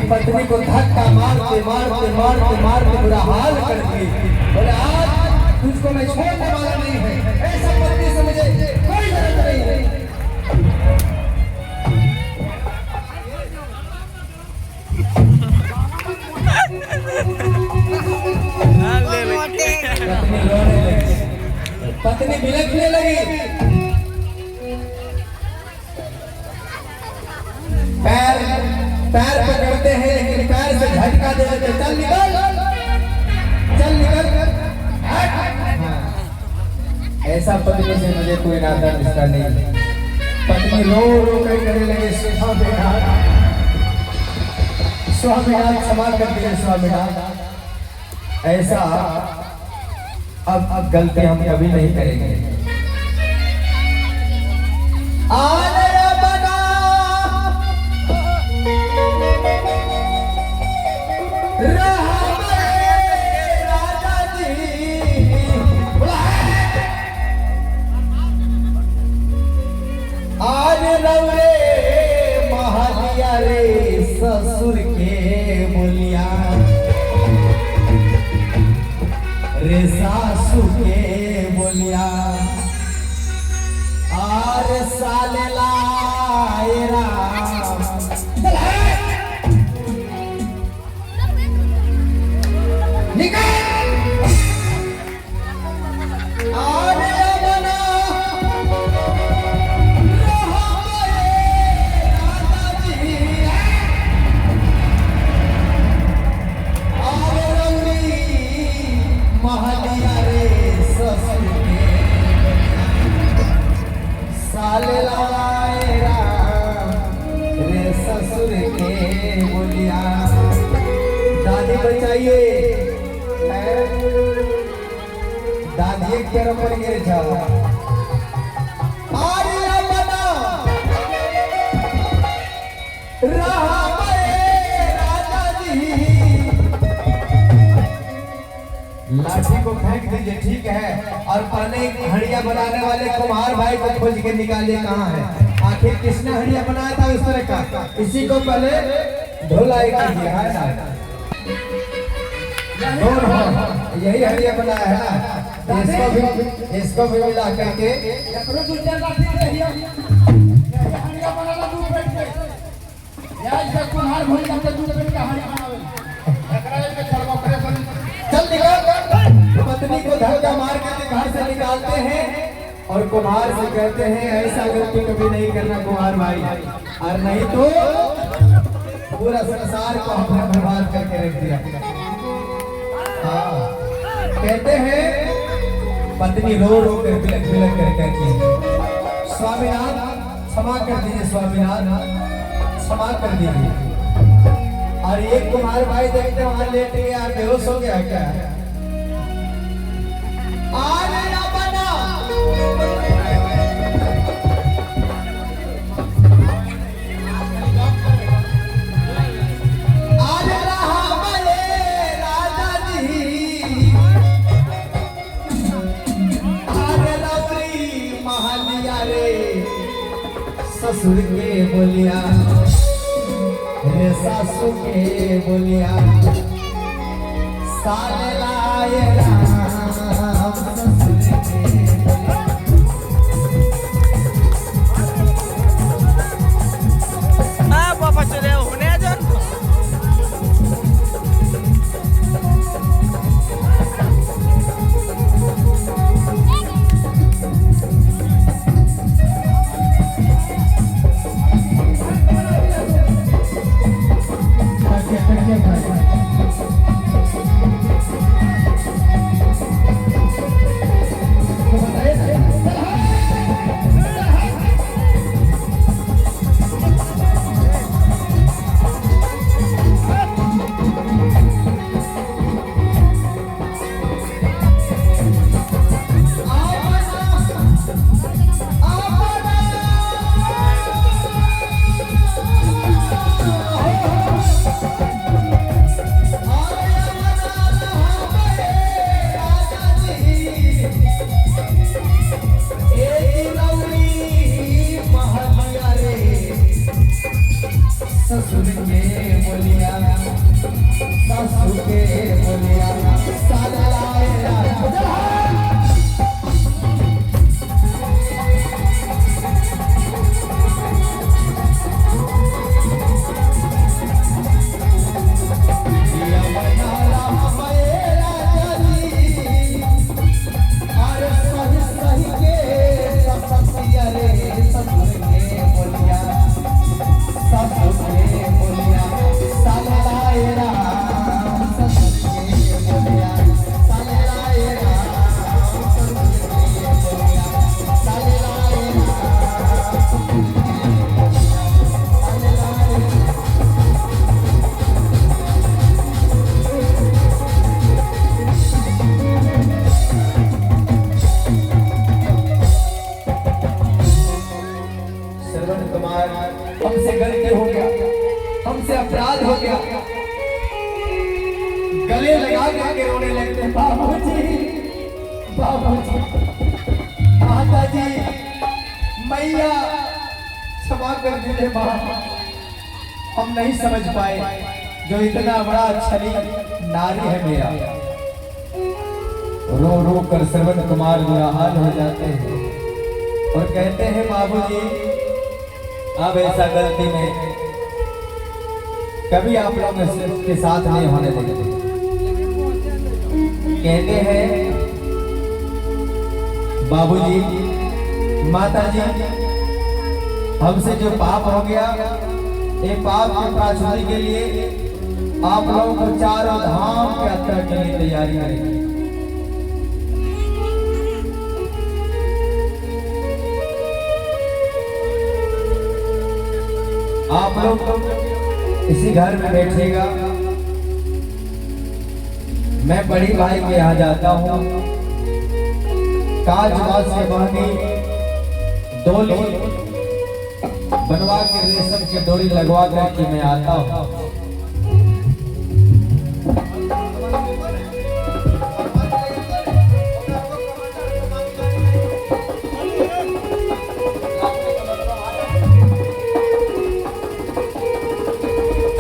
पत्नी को धक्का मारते बुरा हाल कर दिए। बोले आज तुझको मैं छोड़ने वाला नहीं है। ऐसा पत्नी से मुझे कोई जरूरत नहीं है। पत्नी रोने लगी, पत्नी बिलखने लगी। पैर पकड़ते हैं लेकिन पैर से झटका दे देते। चल निकल। ऐसा पत्नी से मुझे कोई नाता रिश्ता नहीं। पत्नी रो कर कहने लगे स्वामीनाथ क्षमा कर दिए स्वामीनाथ। ऐसा अब गलती हम कभी नहीं करेंगे। ससुर के बोलिया रे सासू के बोलिया आर साले लाएरा निकल। साले लाएरा रे ससुर के बोलिया। दादी बचाइए, दादी एक पैरों पर गिर जाओ। लाठी को फेंक दीजिए ठीक है। और पहले हड़िया बनाने वाले कुम्हार भाई को खोज के निकालिए कहाँ है। आखिर किसने हड़िया बनाया था उस तरह का, इसी को पहले धुलाई कीजिए है ना। यही हड़िया बनाया है ना। इसको भी मिला करके चल निकाल। पत्नी को धक्का मार के घर से निकालते हैं और कुम्हार से कहते हैं ऐसा गलती कभी नहीं करना कुम्हार भाई, और नहीं तो पूरा संसार को हमने बर्बाद करके रख दिया। हाँ, कहते हैं पत्नी रो रो कर बिलख बिलख कर कहती है, स्वामीनाथ क्षमा कर दीजिए, स्वामीनाथ क्षमा कर दीजिए। और एक कुमार भाई देखते वहां लेट गया, बेहोश हो गया क्या? ससुर के बोलिया रे सासू के बोलिया साले लाए राम ससुर के बोलिया। पापा चले होने जन ससुर के बोलिया सासू के बोलिया साले लाए राम। हमसे गलती हो गया, हमसे अपराध हो गया। गले लगा के रोने लगते, बाबूजी बाबूजी माताजी मैया क्षमा कर दीजिए माँ, हम नहीं समझ पाए जो इतना बड़ा छली नारी है मेरा। रो रो कर श्रवण कुमार बुरा हाल हो जाते हैं और कहते हैं बाबूजी अब ऐसा गलती में कभी आप लोग के साथ नहीं होने देंगे। कहते हैं बाबूजी माताजी हमसे जो पाप हो गया, ये पाप के प्रायश्चित के लिए आप लोगों को चारों धाम की यात्रा के लिए तैयारी करेंगे। आप लोग इसी घर में बैठेगा, मैं बड़ी भाई के यहाँ जाता हूँ, काजबाज से बहनी डोली बनवा के रेशम की डोरी लगवा करके मैं आता हूँ।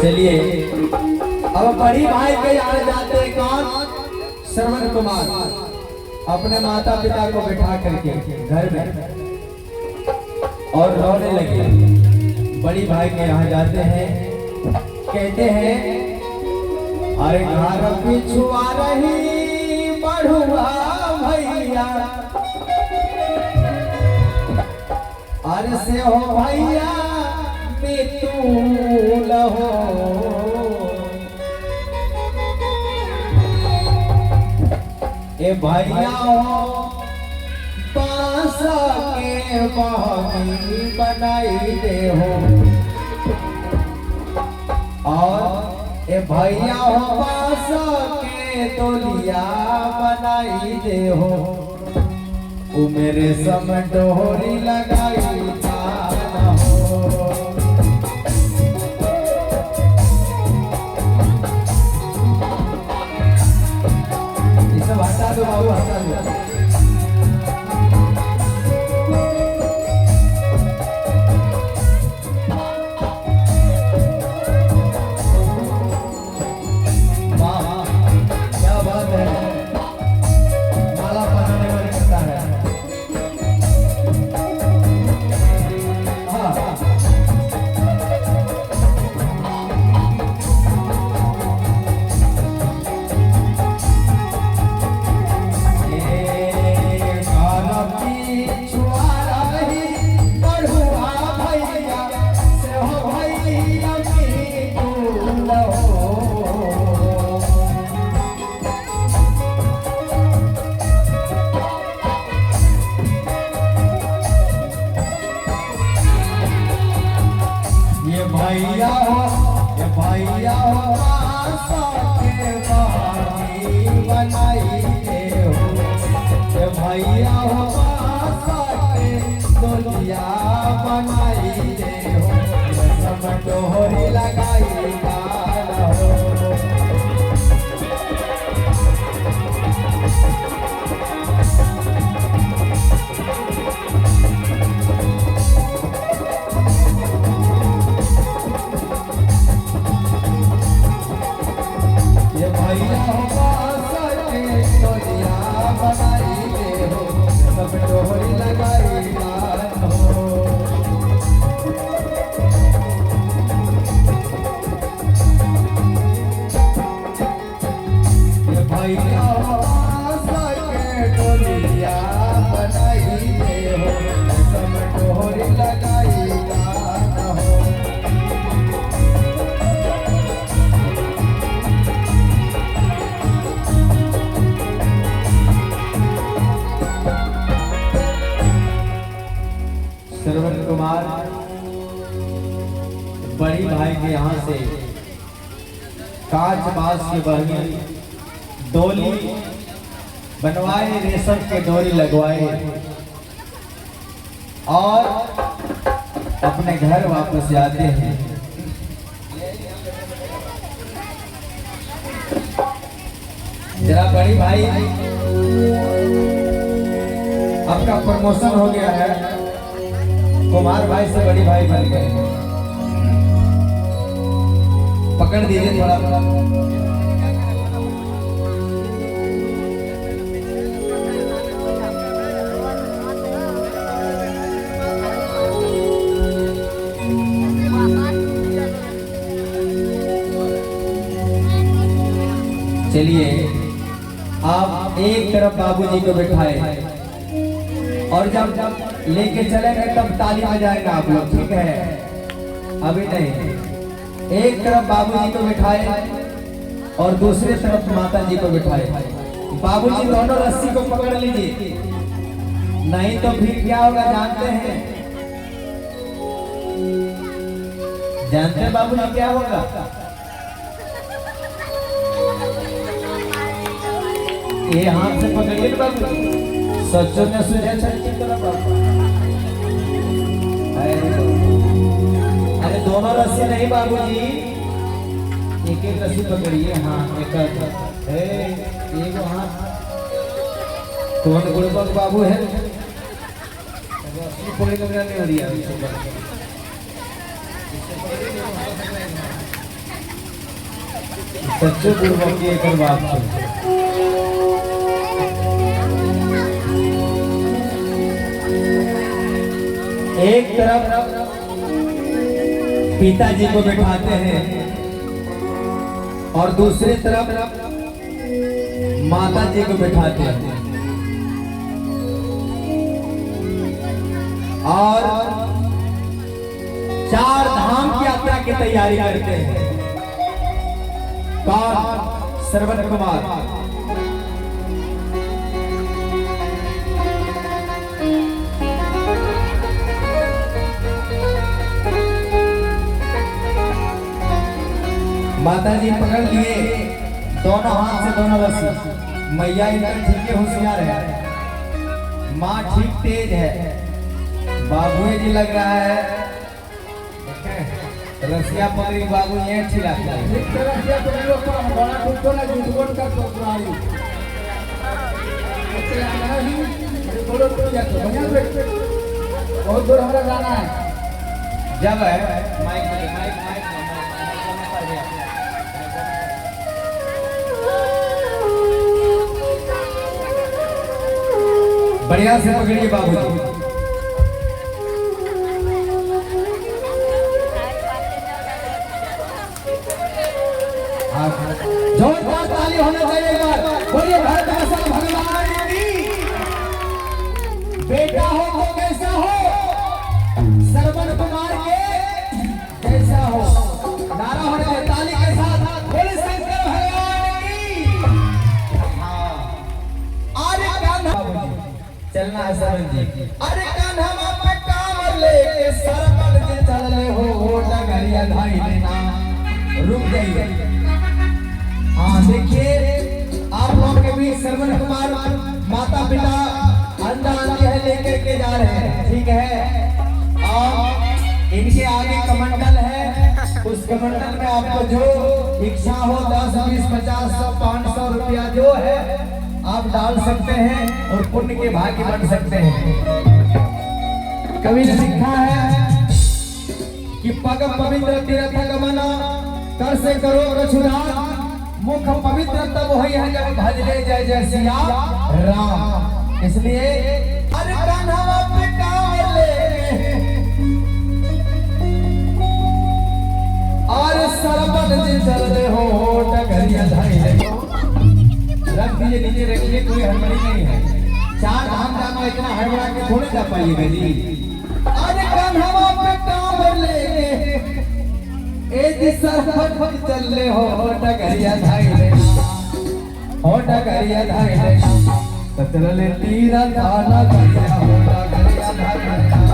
चलिए अब बड़ी भाई के यहाँ जाते हैं कौन? श्रवण कुमार अपने माता पिता को बिठा करके घर में और रोने लगे। बड़ी भाई के यहाँ जाते हैं, कहते हैं अरे घर पिछुआ रही बढ़ुआ भैया, अरे से हो भैया बेतूल हो भैया हो बांस के बागी बनाई दे हो, और ए भैया हो बांस के तोलिया बनाई दे हो, ओ मेरे सम डोरी लगाई जाना हो। ये सब हटा दो बाबू, हटा दो। भैया हो, ये भैया हो बांस के बागी बनाई दे हो, ये भैया हो बांस के तोलिया बनाई दे हो, सब डोरी लगाई जाना हो। भैया हो बांस के तोलिया बनाई दे हो, सब डोरी लगाई जाना हो। ये भैया हो बांस के तोलिया बनाई दे हो, सब डोरी लगाई जाना हो। श्रवण कुमार बड़ी भाई के यहाँ से कांच बांस की बहनी डोली बनवाए, रेशम के डोरी लगवाए और अपने घर वापस जाते हैं। जरा बड़ी भाई, आपका प्रमोशन हो गया है, कुमार भाई से बड़ी भाई बन गए। पकड़ दीजिए थोड़ा थोड़ा। चलिए आप एक तरफ बाबूजी को बिठाए और जब लेके चलेंगे तब ताली बजाएगा आप लोग, ठीक है? अभी नहीं। एक तरफ बाबूजी को बिठाए और दूसरी तरफ माता जी को बिठाए। बाबूजी दोनों रस्सी को पकड़ लीजिए, नहीं तो फिर क्या होगा जानते हैं? जानते हैं बाबूजी क्या होगा? ये हाथ से पकड़िए बाबूजी, सच्चों में सूर्य छठी तरफ। अरे दोनों रस्सी नहीं बाबूजी, एक एक रस्सी पकड़िए। हाँ एक हाथ। कौन गुड़बक बाबू है? नहीं हो रही है। सच्चो गुड़बक की एक बात है। एक तरफ पिताजी को बिठाते हैं और दूसरी तरफ माता जी को बिठाते हैं और 4 धाम की यात्रा की तैयारी करते हैं। कौन? श्रवण कुमार। माता जी पकड़ लिए दोनों हाथ से दोनों रस्सी। मैया एकदम ठीक है, होशियार है, माँ ठीक तेज है। बाबू जी लग रहा है रसिया पकड़ी, बाबू ये अच्छी लगता है। एक तरह से तो लोग का बड़ा कुछ तो ना जुटवट का तो पुरानी इसलिए आना ही बोलो तो जाते बढ़िया से बहुत दूर हमारा जाना है। जब है माइक माइक पर गया बढ़िया से पकड़िए बाबू जी। जोरदार ताली होना चाहिए एक बार। बोलिए भारत माता भगवान की। बेटा हो तो कैसा हो, श्रवण कुमार के कैसा हो। नारा होना चाहिए ताली के साथ। बोले शंकर भगवान की। अरे कान्हा चलना है सरवन जी। अरे कान्हा पे काम लेके सरवन जी चल ले हो डगरिया धाई लेना। रुक जाइए। हाँ देखिए आप लोग के बीच श्रवण कुमार माता पिता अंधा अंधी है लेकर के जा रहे हैं, ठीक है। और इनके आगे कमंडल है, उस कमंडल में आपको जो इच्छा हो 10, 20, 50, 100, 500 रुपया जो है आप डाल सकते हैं और पुण्य के भाग्य बन सकते हैं। कवि ने लिखा है कि पग पवित्र तीर्थ गमन कर से करो रछुदान, मुख पवित्र तब वही है जब भजले जय जय सिया राम। इसलिए अरे कान्हा पे कांवर ले और सरपट जी चलते हो डगरिया धाई ले। रख दीजिए नीचे रखिए, कोई हड़बड़ी नहीं है। 4 धाम जाना इतना हड़बड़ा के थोड़े जा पाइएगा जी। अरे कान्हा पे कांवर ले सरपट चले हो डगरिया धाई लेना, हो डगरिया धाई लेना। कतरले तीरा थाना गया हो डगरिया धाई लेना।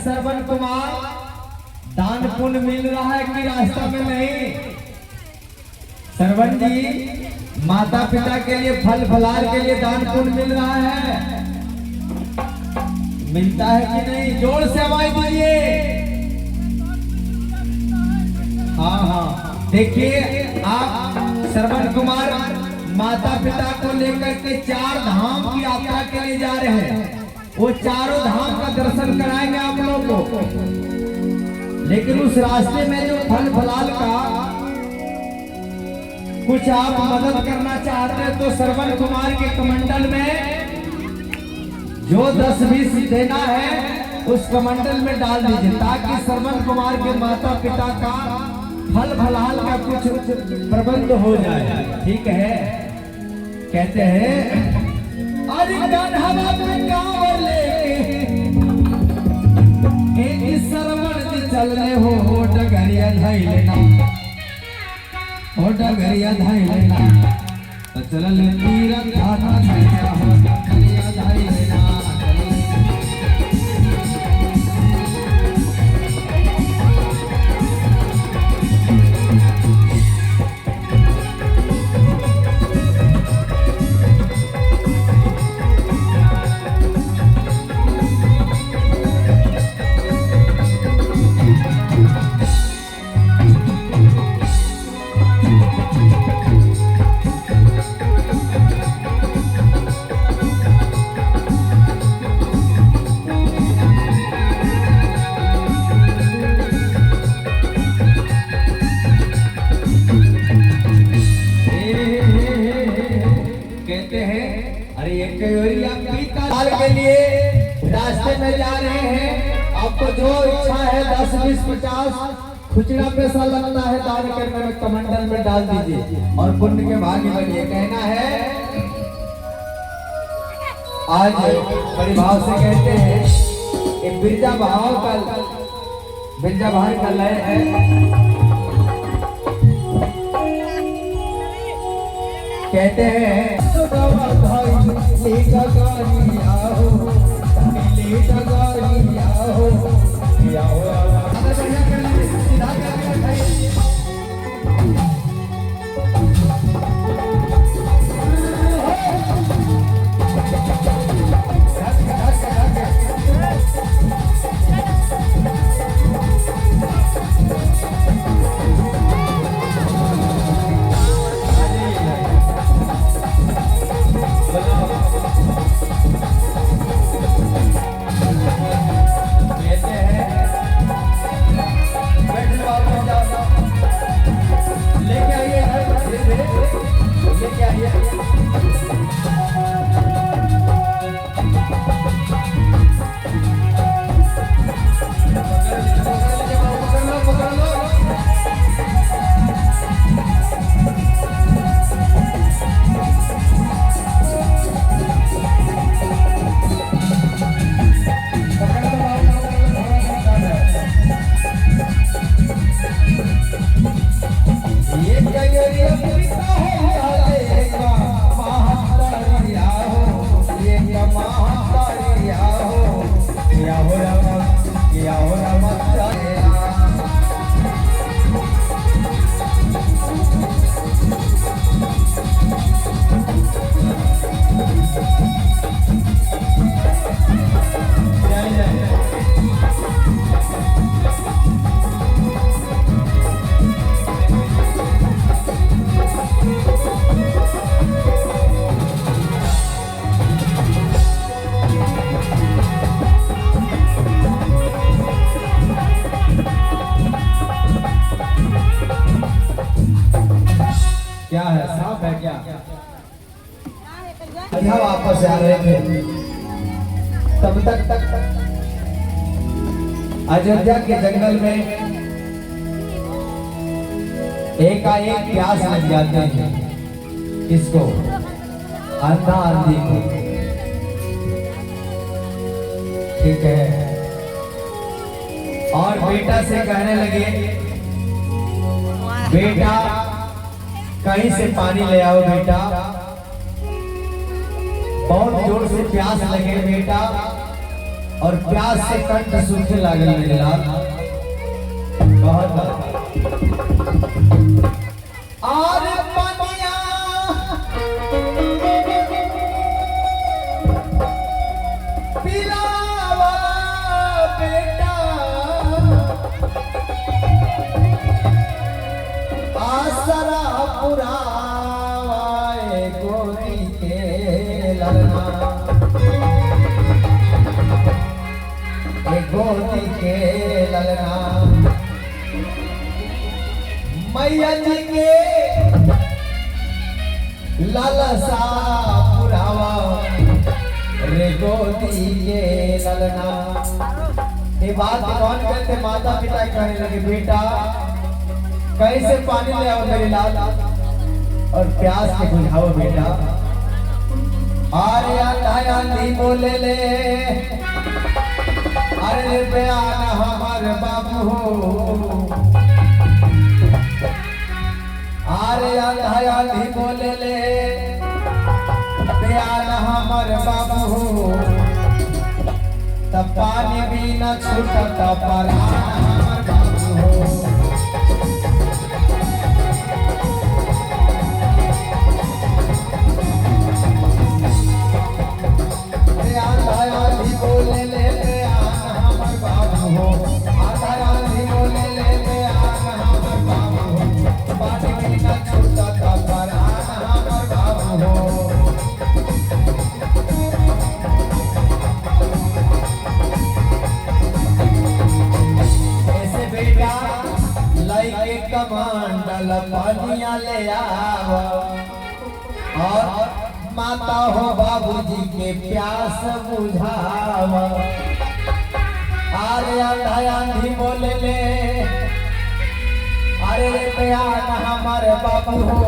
श्रवण कुमार दान पुण्य मिल रहा है कि रास्ता में नहीं। श्रवण जी माता पिता के लिए फल फलार के लिए दान पुण्य मिल रहा है, मिलता है कि नहीं? जोर से आवाज दीजिए। हाँ हाँ देखिए आप श्रवण कुमार माता पिता को लेकर के 4 धाम की यात्रा के लिए जा रहे हैं। वो चारों धाम का दर्शन कराएंगे आप लोगों को, लेकिन उस रास्ते में जो फल फलाल का कुछ आप मदद करना चाहते हैं तो श्रवण कुमार के कमंडल में जो 10-20 देना है उस कमंडल में डाल दीजिए, ताकि श्रवण कुमार के माता पिता का फल फलाल का कुछ प्रबंध हो जाए। ठीक है, कहते हैं अरे कान्हा पे कांवर लेके एक श्रवण जी चलने हो डगरिया धाई लेना, हो डगरिया धाई लेना। तो चल तीरथ धाना धाइया हो डगरिया धाई लेना। देने जा रहे हैं। आपको जो इच्छा है 10, 20, 50 खुचरा पैसा लगता है दान करने में कमंडल में डाल दीजिए और पुण्य के भागी बनिए। कहना है आज बड़ी भाव से कहते हैं कि बिरजा भाव का लय है। कहते हैं क्या है, सांप है क्या? हम वापस आ रहे थे तब तक अयोध्या के जंगल में एकाएक प्यास लग जाते हैं। किसको? अंधा आंधी को। ठीक है। और बेटा से कहने लगे, बेटा कहीं से पानी ले आओ बेटा, बहुत जोर से प्यास लगे बेटा, और प्यास से कंठ सूखे लागल मेरे लाल। बहुत और पनिया पिलावा बेटा, आसरा पुरावाए गोरी के ललना, गोरी के ललना, मैया जी के लालसा पुरावा रे गोरी के ललना। ये बात कौन कहते? माता पिता कहने लगे, बेटा कैसे पानी ले आओ मेरे लाल, और प्यास के बुझाओ बेटा। अरे आंधी बोले ले, अरे बयान हमार बाबू हो, अरे आंधी बोले ले, बयान हमार बाबू हो, तब पानी भी न छूटता परान हमार बाबू हो। कमांडल पानिया ले आओ, और माता हो बाबूजी के प्यास बुझाओ। अरे आंधी बोले ले अरे बयान हमारे बाबू हो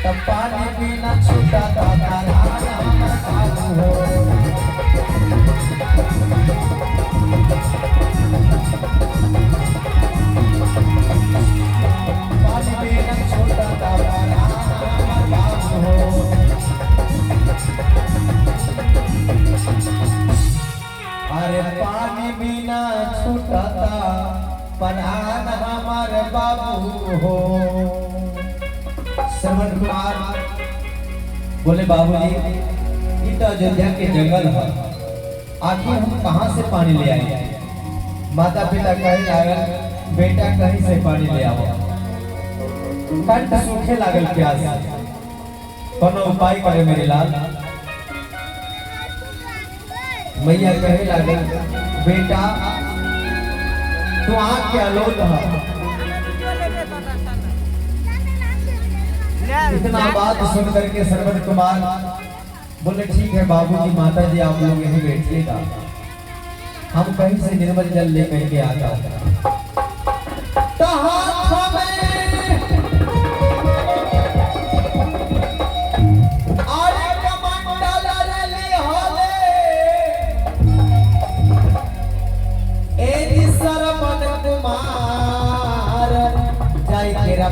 तब पानी पीना छूटा था बाबू हो पानी पीना छूटा था बाबू हो अरे पानी बिना छूटा था परान हमारे बाबू हो। श्रवण कुमार बोले बाबूजी ये तो अयोध्या के जंगल है आखिर हम कहाँ से पानी ले आए। माता पिता कहे लागल बेटा कहीं से पानी ले आओ कंठ सूखे लागल प्यास कोनो उपाय करे मेरे लाल। मैया कहे लागल बेटा तू आँख के अलोट है। इतना बात सुन करके श्रवण कुमार बोले ठीक है बाबूजी माता जी आप लोग यहीं बैठिएगा हम कहीं से निर्मल जल लेकर के आता हूँ।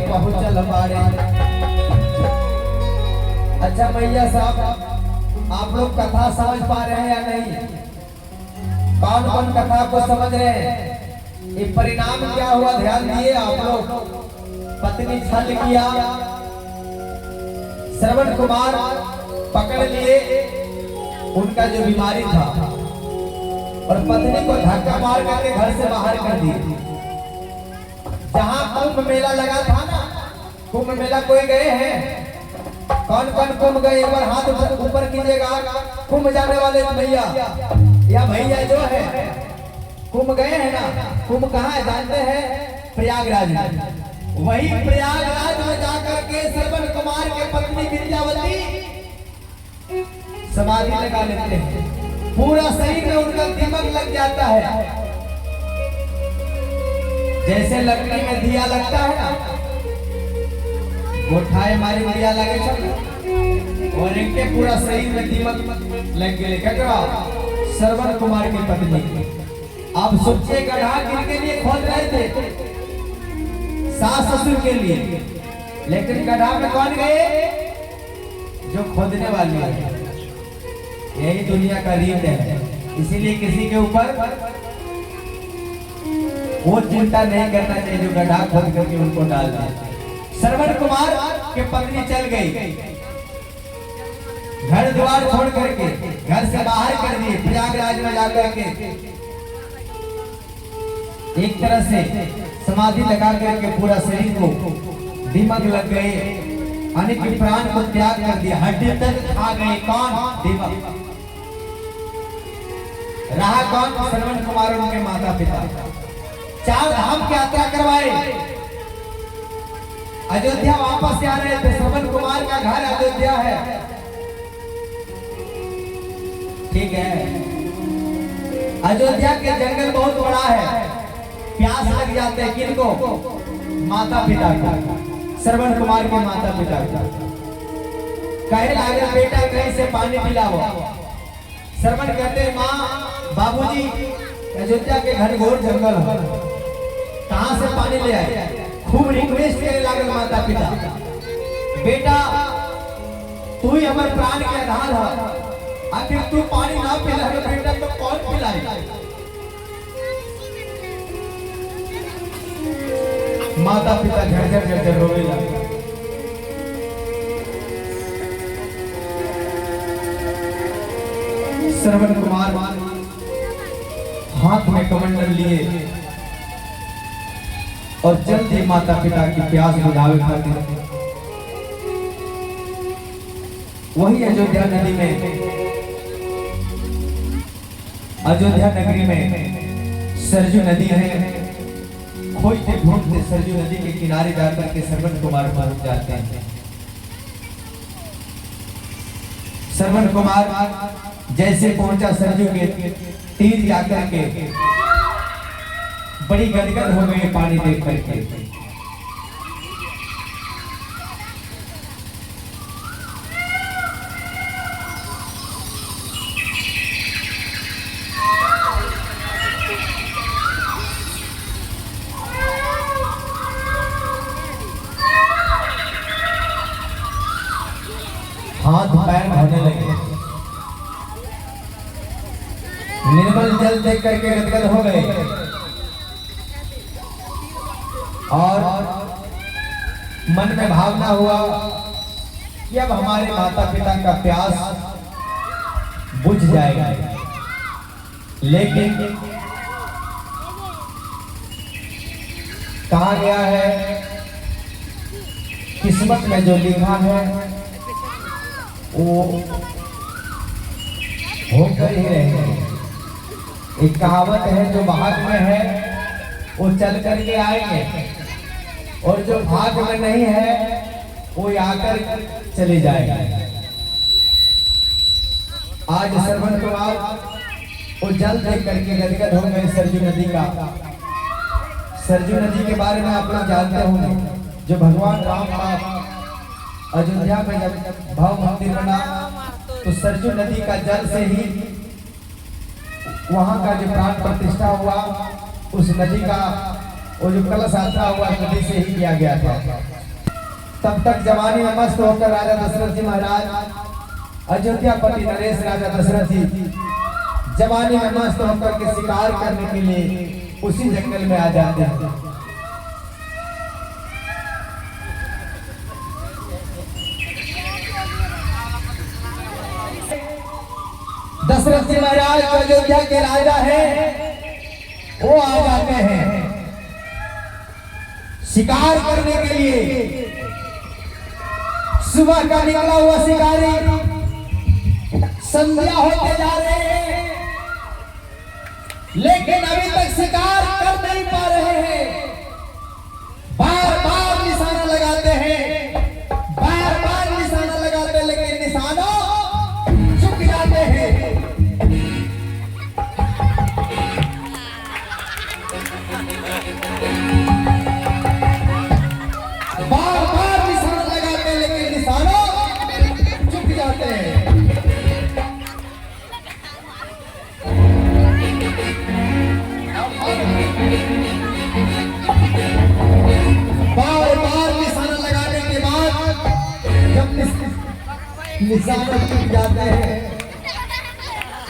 पहुंचल बाड़े। अच्छा मैया साहब आप लोग कथा समझ पा रहे हैं या नहीं? कौन कौन कथा को समझ रहे हैं? ये परिणाम क्या हुआ ध्यान दिए आप लोग। पत्नी छल किया श्रवण कुमार पकड़ लिए उनका जो बीमारी था और पत्नी को धक्का मार करके घर से बाहर कर दिए। जहाँ कुंभ मेला लगा था ना कुंभ मेला कोई गए हैं? कौन कौन कुंभ गए एक बार हाथ ऊपर कीजिएगा। कुंभ जाने वाले भैया या भैया जो है कुंभ गए हैं ना। कुंभ कहाँ है जानते हैं? प्रयागराज में। वही प्रयागराज में जाकर के श्रवण कुमार के पत्नी विद्यावती समाधि लगा लेते हैं। पूरा शरीर में उनका दिमाग लग जाता है जैसे लकड़ी में दिया लगता है ना गोठाए मारे दिया लगे चल और इनके पूरा शरीर में दीमक लग गए। क्या श्रवण कुमार की पत्नी आप सोचिए गड्ढा किनके लिए खोद रहे थे? सास ससुर के लिए। लेकिन गड्ढा में कौन गए? जो खोदने वाले हैं। यही दुनिया का रीत है। इसीलिए किसी के ऊपर वो चिंता नहीं करना चाहिए जो गड्ढा खोद करके उनको डाल दे। श्रवण कुमार के पत्नी चल गई घर द्वार छोड़ करके घर से बाहर कर दिए प्रयागराज में जाकर के एक तरह से समाधि लगा करके पूरा शरीर को दीमक लग गए यानी कि प्राण को त्याग कर दिया। हड्डी तक खा गए। कौन? दीमक। रहा कौन? श्रवण कुमार उनके माता पिता। 4 धाम की यात्रा करवाए। अयोध्या वापस से आ रहे थे। श्रवण कुमार का घर अयोध्या है। ठीक है। अयोध्या के जंगल बहुत बड़ा है। प्यास लग जाते हैं किनको? माता पिता को। श्रवण कुमार के माता पिता को कहे लगे बेटा कहीं से पानी पिलाओ। श्रवण कहते माँ बाबूजी अयोध्या के घनघोर जंगल है कहां से पानी ले आए? खूब रिक्वेस्ट करे लागल माता पिता बेटा तू ही हमारे प्राण के आधार है। आखिर तू पानी ना पिला बेटा तो कौन पिलाए? माता पिता झरझर झरझर रोने लगे। श्रवण कुमार हाथ में कमंडल लिए और जल्दी माता पिता की प्यास बुझावे खातिर वही अयोध्या नदी में अयोध्या नगरी में सरजू नदी है। खोजते ढूंढते सरजू नदी के किनारे जाकर के श्रवण कुमार पहुंच जाते हैं। श्रवण कुमार जैसे पहुंचा सरजू के तीर जाकर के बड़ी गदगद हो गई पानी देख करके। हाथ पैर धोने लगे, निर्मल जल देख करके गदगद हो गए और मन में भावना हुआ कि अब हमारे माता पिता का प्यास बुझ जाएगा। लेकिन कहा गया है किस्मत में जो लिखा है वो होकर ही रहेंगे। एक कहावत है जो भाग में है वो चल करके आएंगे और जो भाग में नहीं है वो आकर चले जाएंगे। आज श्रवण कुमार वो जल देख करके गदगद हो गए सरजू नदी का। सरजू नदी के बारे में आप लोग जानते होंगे, जो भगवान राम का अयोध्या में जब भव्य मंदिर बना तो सरजू नदी का जल से ही वहां का जो प्राण प्रतिष्ठा हुआ, उस नदी का वो जो कलश यात्रा हुआ नदी से ही किया गया था। तब तक जवानी में मस्त होकर राजा दशरथ जी महाराज अयोध्यापति नरेश राजा दशरथ जी जवानी में मस्त होकर के शिकार करने के लिए उसी जंगल में आ जाते हैं। दशरथ जी महाराज जो अयोध्या के राजा हैं वो आ जाते हैं शिकार करने के लिए। सुबह का निकला हुआ शिकारी संध्या होते जा रहे हैं, लेकिन अभी तक शिकार कर नहीं पा रहे हैं। बार बार निशाना लगाते हैं, बार बार निशाना लगाते हैं, लेकिन निशाना चुक जाते हैं। बार बार निशाना लगाते हैं, लेकिन निशाना चुक जाते हैं। बार बार निशाना लगाने के बाद जब निशाना चुक जाते हैं,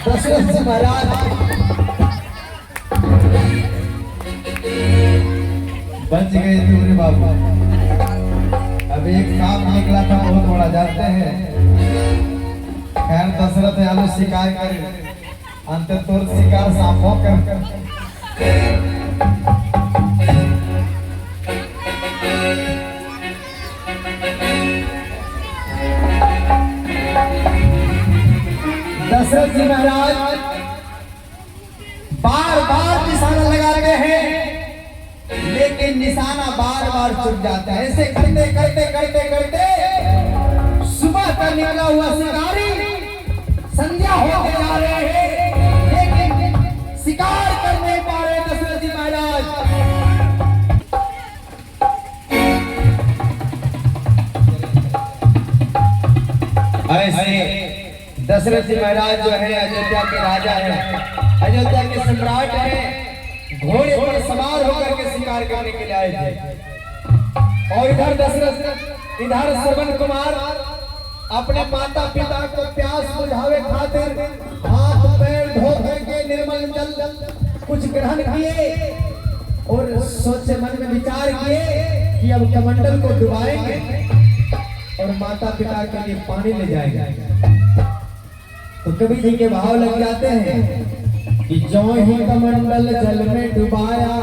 दशरथ जी महाराज बच गए तुम्हारे बाबू। अब एक सांप निकला था बहुत बड़ा, जानते हैं। खैर दशरथ यादव शिकार कर अंततोर शिकार सांपों कर दशरथ जी महाराज बार बार निशाना लगाते हैं, लेकिन निशाना बार बार चुक जाता है। ऐसे करते करते करते करते सुबह का निकला हुआ शिकारी संध्या होते जा रहे हैं, लेकिन शिकार कर नहीं पा रहे दशरथ जी महाराज। ऐसे दशरथ जी महाराज जो है अयोध्या के राजा हैं, अयोध्या के सम्राट हैं, घोड़े पर सवार होकर के शिकार करने के लिए आए थे। और इधर दशरथ, इधर श्रवण कुमार अपने माता पिता को प्यास बुझावे खातिर हाथ पैर धो करके निर्मल जल कुछ ग्रहण किए और सोचे मन में विचार किए कि अब कमंडल को डुबाएंगे और माता पिता के लिए पानी ले जाएंगे। तो कवि जी के भाव लग जाते हैं कि जो ही कमंडल जल में डुबाया,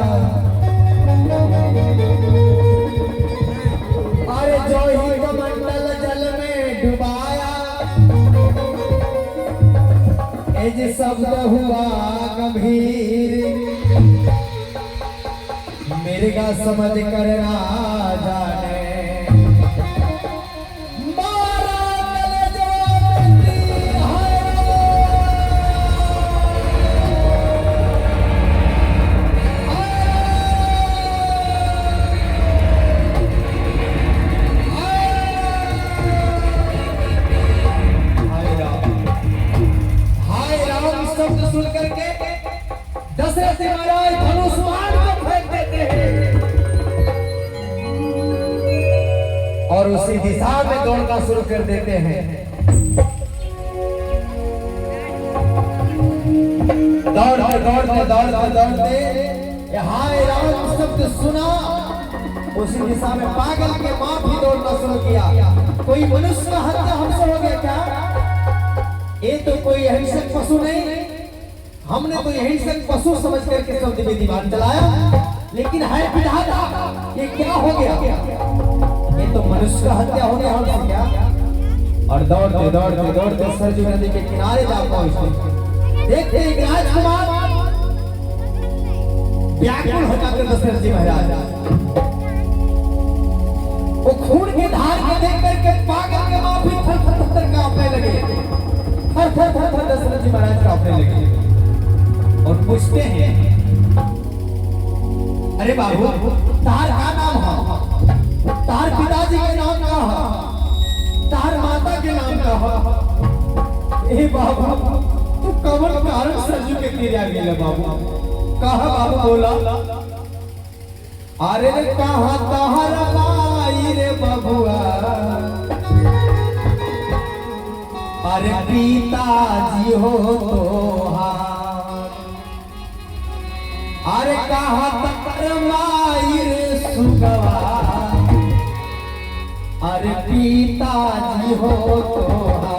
अरे जो ही कमंडल जल में डुबाया, एज शब्द हुआ गंभीर, मिर्गा समझ कर राजा ने मारा कलेजा में तीर। और उसी दिशा में दौड़ना शुरू कर देते हैं। दौड़ते दौड़ते दौड़ते दौड़ते हाय राम शब्द सुना, उसी दिशा में पागल के माँ भी दौड़ना शुरू किया। कोई मनुष्य का हत्या हमसे हो गया क्या? ये तो कोई हिंसक पशु नहीं, हमने तो हिंसक पशु समझ करके शब्द में दीवार चलाया, लेकिन है विधाता, ये क्या हो गया? ये तो मनुष्य का हत्या हो गया हमसे क्या? और दौड़ते दौड़ते दौड़ते सरजू नदी के किनारे जा पहुंचे। देखते एक राजकुमार व्याकुल हो जाकर दशरथ जी महाराज वो खून के धार के देख करके पागल के माँ भी थर थर थर कांपने लगे, थर थर थर थर दशरथ जी महाराज कांपने लगे और पूछते हैं, अरे बाबू तार का नाम है? तार पिताजी के नाम का है? तार माता के नाम का है? ए बाबू तू कवन कारण सरजू के तीर आ गया बाबू? कहा बाबू बोला? अरे कहा तहर माई रे बबुआ, अरे पिताजी हो तोहार, अरे कहा तहर माई रे सुगवा, अरे पिताजी हो तोहार।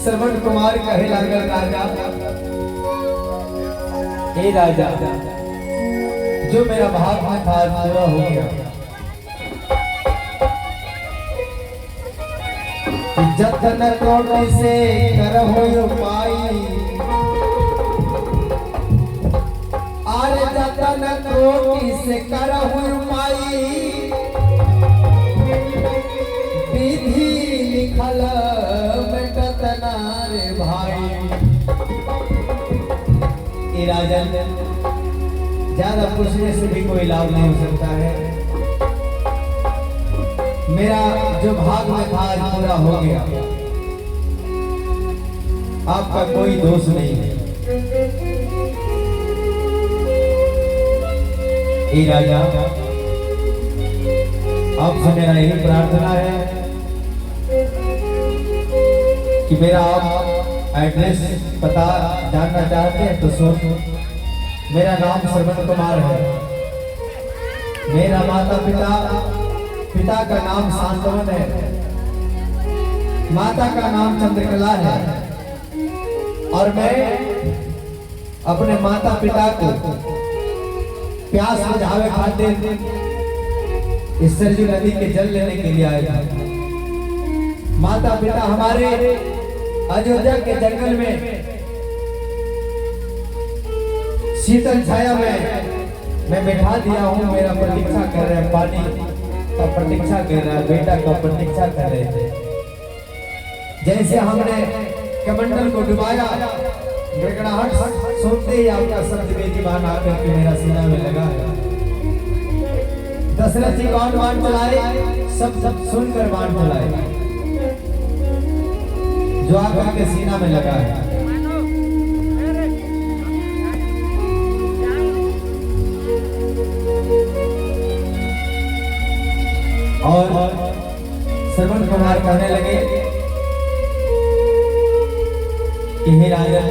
श्रवण कुमार कहे लागल राजा, हे राजा जो मेरा भाग में था पूरा हो गया। जतन कोटि से करहु उपाय, आरे जतन कोटि से करहु उपाय, विधि लिखल मिटत ना रे भाई। ये राजन ज्यादा पूछने से भी कोई लाभ नहीं हो सकता है। मेरा जो भाग में था आज पूरा हो गया, आपका कोई दोष नहीं है। हे राजा आपसे मेरा यही प्रार्थना है कि मेरा आप एड्रेस पता जानना चाहते हैं तो सुन। मेरा नाम श्रवण कुमार है। मेरा माता पिता का नाम शांतवन है, माता का नाम चंद्रकला है, और मैं अपने माता पिता को प्यास बुझावे खातिर इस सरजू नदी के जल लेने के लिए आया था। माता पिता हमारे अयोध्या के जंगल में शीतल छाया में मैं बैठा दिया हूँ। मेरा प्रतीक्षा कर रहे हैं, पानी का प्रतीक्षा कर रहा है, बेटा का प्रतीक्षा कर रहे थे। जैसे हमने कमंडल को डुबाया, गिड़गिड़ाहट सुनते ही आपका शब्द बेटी बाण आकर के मेरा सीना में लगा है। दशरथ जी कौन बाण चलाए, सब सुनकर बाण चलाए जो आकर के सीना में लगा है। और श्रवण कुमार कहने लगे कि हे राजन,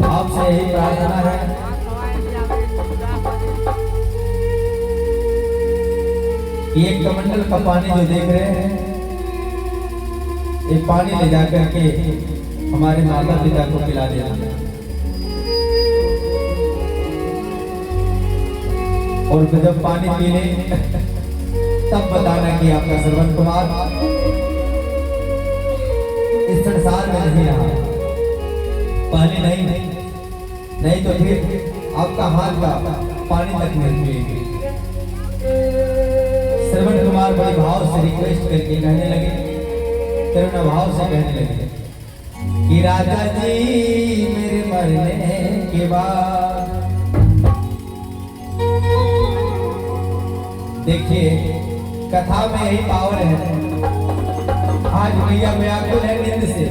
आपसे यही प्रार्थना है कि एक कमंडल का पानी जो देख रहे हैं, ये पानी ले जाकर के हमारे माता पिता को पिला देना और जब पानी पी ले तब बताना कि आपका श्रवण कुमार इस संसार में नहीं रहा। पानी नहीं तो फिर आपका हाथ का पानी तक नहीं पिएगी। श्रवण कुमार बड़े भाव से रिक्वेस्ट करके कहने लगे, करुणा भाव से कहने लगे कि राजा जी मेरे मरने के बाद, देखिए कथा में यही पावर है। आज भैया व्याकुल है नींद से,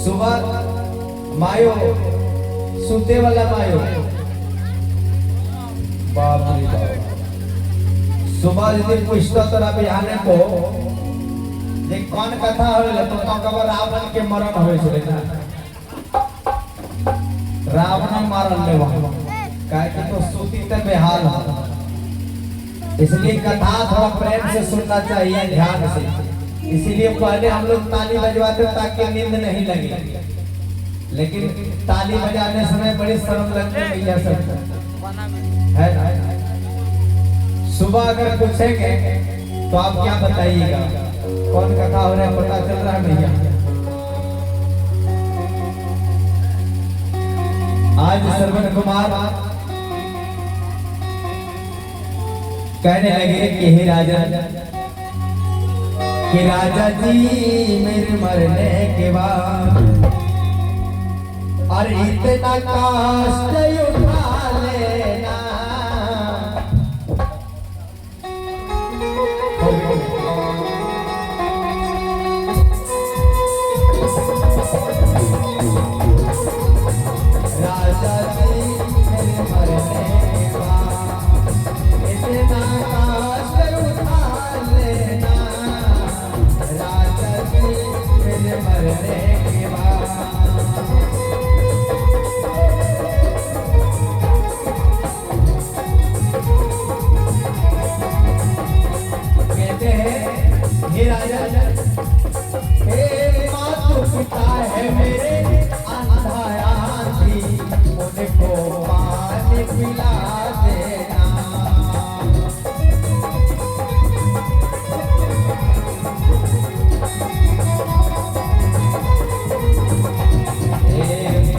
सुबह मायो सूते वाला मायो, बाप रे बाप, सुबह यदि पूछता तो बिहाने को जे कौन कथा होले तो कबर रावण के मरण होय छले ना, रावण मारल ले वहां काहे कि तो सूती ते बेहाल हो। इसलिए कथा थोड़ा प्रेम से सुनना चाहिए, ध्यान से। इसीलिए पहले हम लोग ताली बजवाते ताकि नींद नहीं लगे, लेकिन ताली बजाने समय बड़ी शर्म लगती है भैया सब है ना। सुबह अगर पूछेंगे तो आप क्या बताइएगा, कौन कथा हो रहा है पता चल रहा है भैया। आज श्रवण कुमार कहने लगे कि हे राजा जी मेरे मरने के बाद और इतना कष्ट उठा लेना, राजा जी मेरे मरने के बाद इतना कष्ट उठा लेना, राजा जी मेरे मरने के बाद। कहते हैं हे राजा, हे मातु पिता है मेरे अंधा आंधी, उनको पानी पिला देना।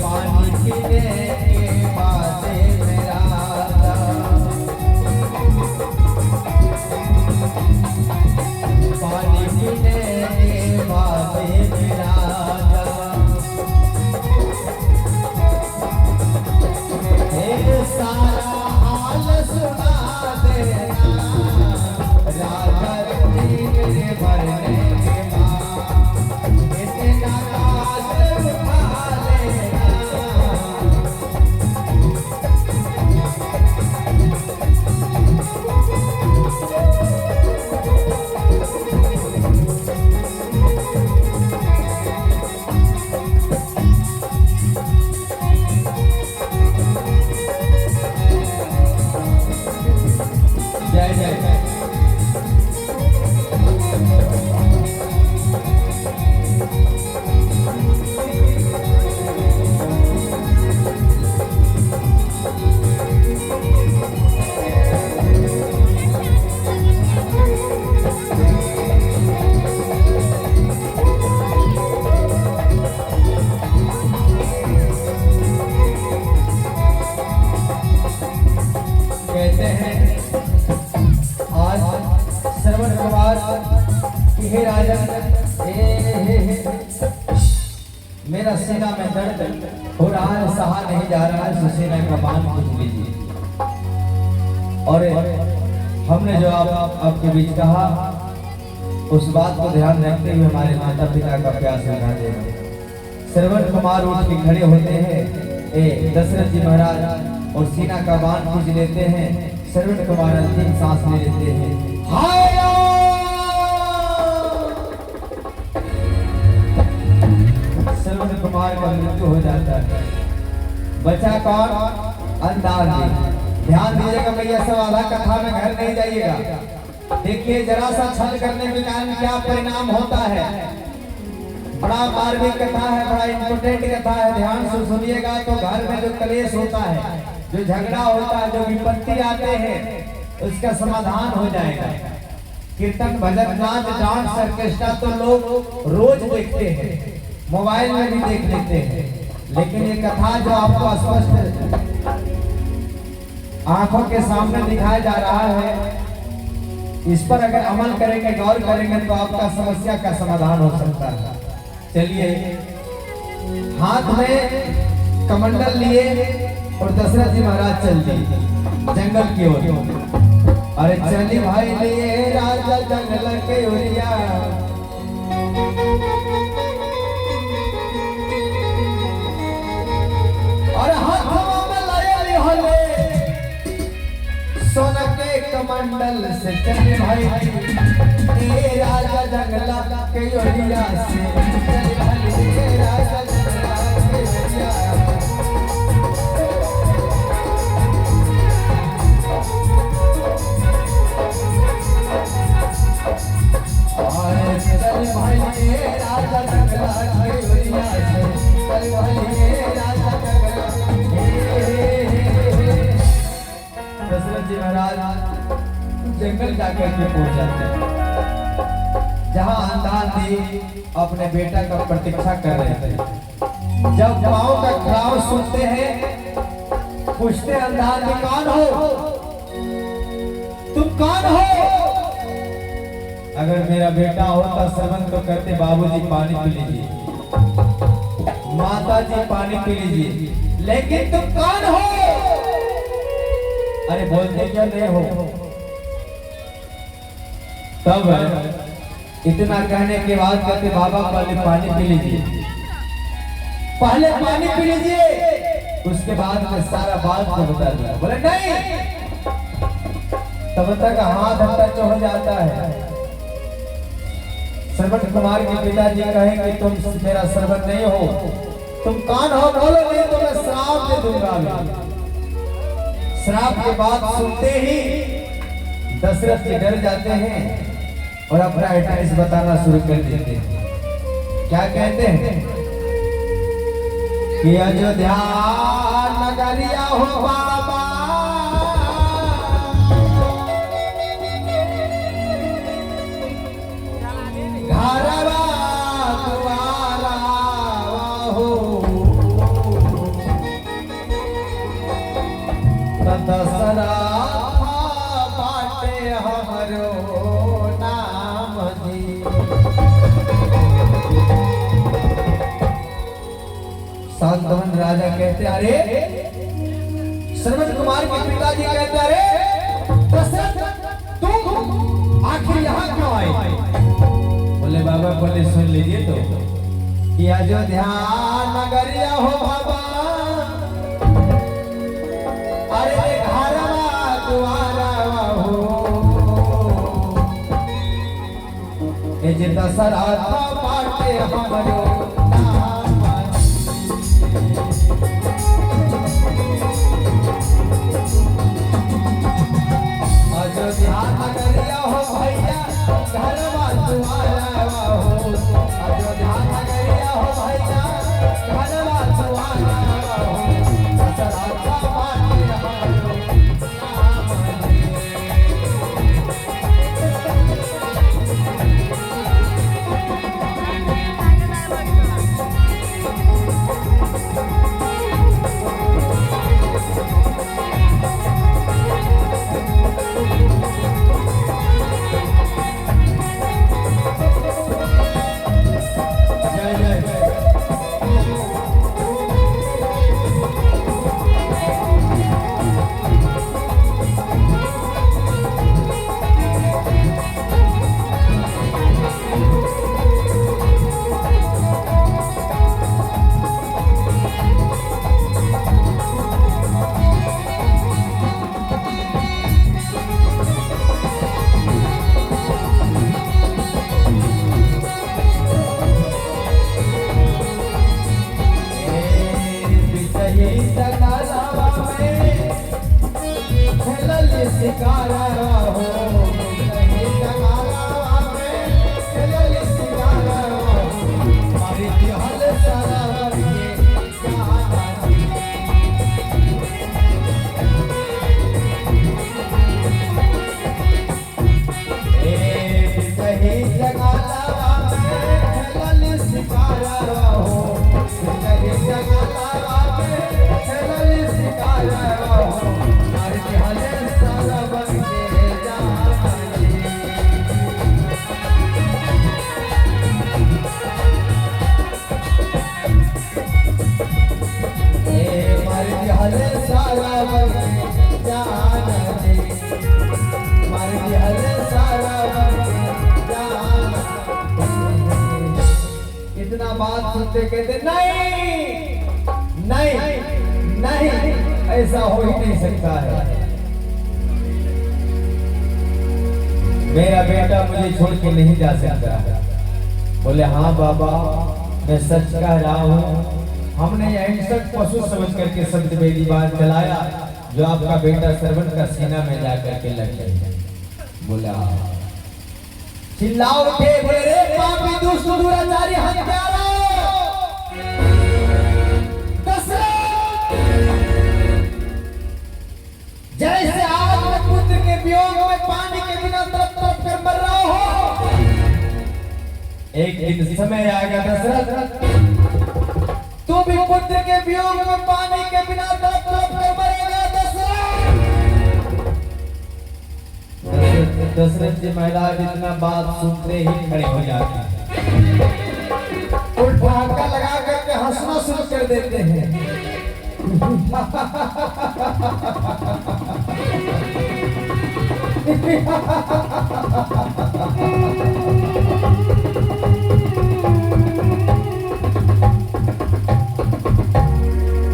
पानी पीने के बाद मेरा पानी पीने के बाद मेरा सारा हाल सुना देना, राजा जी मेरे मरने के बाद इतना कष्ट उठा लेना। जय जय जय। कहते हैं आज श्रवण कुमार कि हे राजा मेरा सीना में दर्द हो रहा है, सहा नहीं जा रहा है, सीना का बांध खींच लीजिए। और हमने जो आपके बीच कहा उस बात को ध्यान रखते हुए हमारे माता पिता का प्यास लगा देगा। श्रवण कुमार उठ के खड़े होते हैं, दशरथ जी महाराज और सीना का बांध खींच लेते हैं। श्रवण कुमार अंतिम सांस ले लेते हैं। हाय श्रवण कुमार का मृत्यु हो जाता है। बचा कौन? अंधार जी। ध्यान दीजिएगा भैया, सब आधा कथा में घर नहीं जाइएगा। देखिए जरा सा छल करने के कारण क्या परिणाम होता है। बड़ा मार्मिक कथा है, बड़ा इम्पोर्टेंट कथा है, ध्यान से सुनिएगा तो घर में जो कलेश होता है, जो झगड़ा होता है, जो विपत्ति आते हैं, उसका समाधान हो जाएगा। कीर्तन भजन नाच डांस ऑर्केस्ट्रा तो लोग रोज देखते हैं, मोबाइल में भी देख लेते हैं, लेकिन ये कथा जो आपको स्पष्ट आंखों के सामने दिखाया जा रहा है, इस पर अगर अमल करेंगे, गौर करेंगे तो आपका समस्या का समाधान हो सकता है। चलिए, हाथ में कमंडल लिए और दशरथ जी महाराज चल दिए जंगल की ओर। अरे चली भाई लिए राजा जंगल के ओरिया, और हाथों में लाया हले सोना के कमंडल से। चली भाई ये राजा जंगला के ओरिया से, चली भाई ये राजा जंगला के ओरिया। अरे चली भाई ये राजा जंगला के ओरिया से, चली भाई ये राजा जंगला। दशरथ जी महाराज जंगल जाकर के पहुंच जाते हैं, जहां अंधार जी अपने बेटा का प्रतीक्षा कर रहे थे। जब पांव का खड़ाव सुनते हैं, पूछते अंधार जी कौन हो, तुम कौन हो? अगर मेरा बेटा होता श्रवण तो करते, बाबूजी पानी पी लीजिए, माता जी पानी पी लीजिए, लेकिन तुम कौन हो? अरे बोलते क्या नहीं हो? तब इतना कहने के बाद कहते बाबा पहले पानी पी लीजिए, पहले पानी पी लीजिए, उसके बाद में सारा बात को बता दिया। बोले नहीं, तब तक हाथ टच हो जाता है। श्रवण कुमार के पिताजी कहे कि तुम मेरा श्रवण नहीं हो, तुम कौन हो? बोलो नहीं तो मैं श्राप दे दूंगा। श्राप के बाद सुनते ही दशरथ जी डर जाते हैं और अपना एड्रेस बताना शुरू कर देते हैं। क्या कहते हैं कि अयोध्या नगरिया हो बाबा, घरवा द्वारा हो, दशरथ बाटे हमरो नाम जी। साधवन राजा कहते अरे, श्रवण कुमार के पिताजी कहते अरे दशरथ तुम आखिर यहाँ क्यों आए? बोले बाबा बोले सुन लीजिए तो कि अयोध्या नगरिया हो बाबा, अरे घरवा द्वारा हो, ए जे दशरथ बाटे हमरो नाम। अयोध्या नगरिया हो भैया, घरवा द्वारा हो, अयोध्या नगरिया हो भैया, घरवा द्वारा हो, दशरथ बाटे हमरो नाम। बात सुनते कहते नहीं नहीं नहीं, ऐसा हो ही नहीं सकता है। मेरा बेटा मुझे छोड़ के नहीं जा सकता है। बोले हाँ बाबा, मैं सच कह रहा हूँ। हमने अहिंसक पशु समझ करके शब्द वेदी बाण चलाया, जो आपका बेटा श्रवण का सीना में जाकर के लग गया। बोला चिल्लाओ उठे, बोले रे पापी दुष्ट दुराचारी हत्यारा दशरथ, जैसे आज मैं पुत्र के वियोग में पानी के बिना तड़प तड़प कर मर रहा हो, एक दिन समय आएगा दशरथ, तू भी पुत्र के वियोग में पानी के बिना तड़प तड़प कर मरेगा दशरथ। दशरथ जी महाराज इतना बात सुनते ही खड़े हो जाते हैं और ठहाका लगा करके हंसना शुरू कर देते हैं।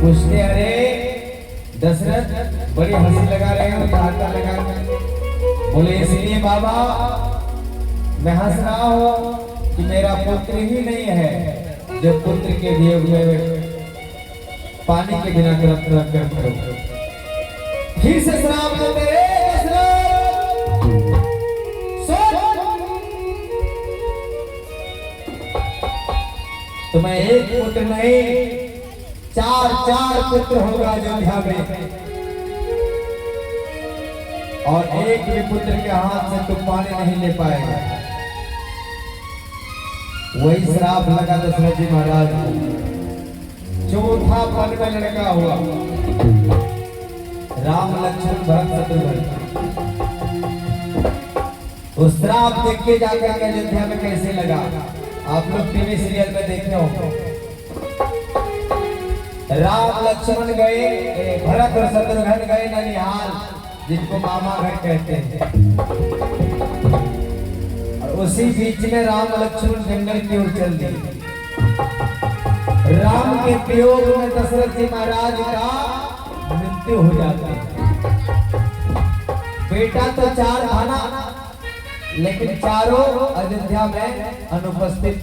पूछते अरे दशरथ बड़ी हंसी लगा रहे हो, ठहाका लगा कर। बोले इसलिए बाबा मैं हंस रहा हूँ कि मेरा पुत्र ही नहीं है जो पुत्र के वियोग में पानी के बिना तड़प तड़प कर मरो। फिर से श्राप देते तुम्हें एक पुत्र नहीं, चार चार पुत्र होगा अयोध्या में, और एक भी पुत्र के हाथ से तुम पानी नहीं ले पाएगा। वही श्राप लगा दशरथ जी महाराज। चौथा पल में लड़का हुआ, राम लक्ष्मण भरत शत्रुघ्न। उस श्राप देख के जाकर के अयोध्या में कैसे लगा, आप लोग टीवी सीरियल में देखे हो। राम लक्ष्मण गए, भरत और शत्रुघ्न गए ननिहाल, जिनको मामा घर कहते हैं, और उसी बीच में राम लक्ष्मण जंगल की ओर चल दिए। राम के वियोग में दशरथ जी महाराज का मृत्यु हो जाती है। बेटा तो चार थाना, लेकिन चारों अयोध्या में अनुपस्थित।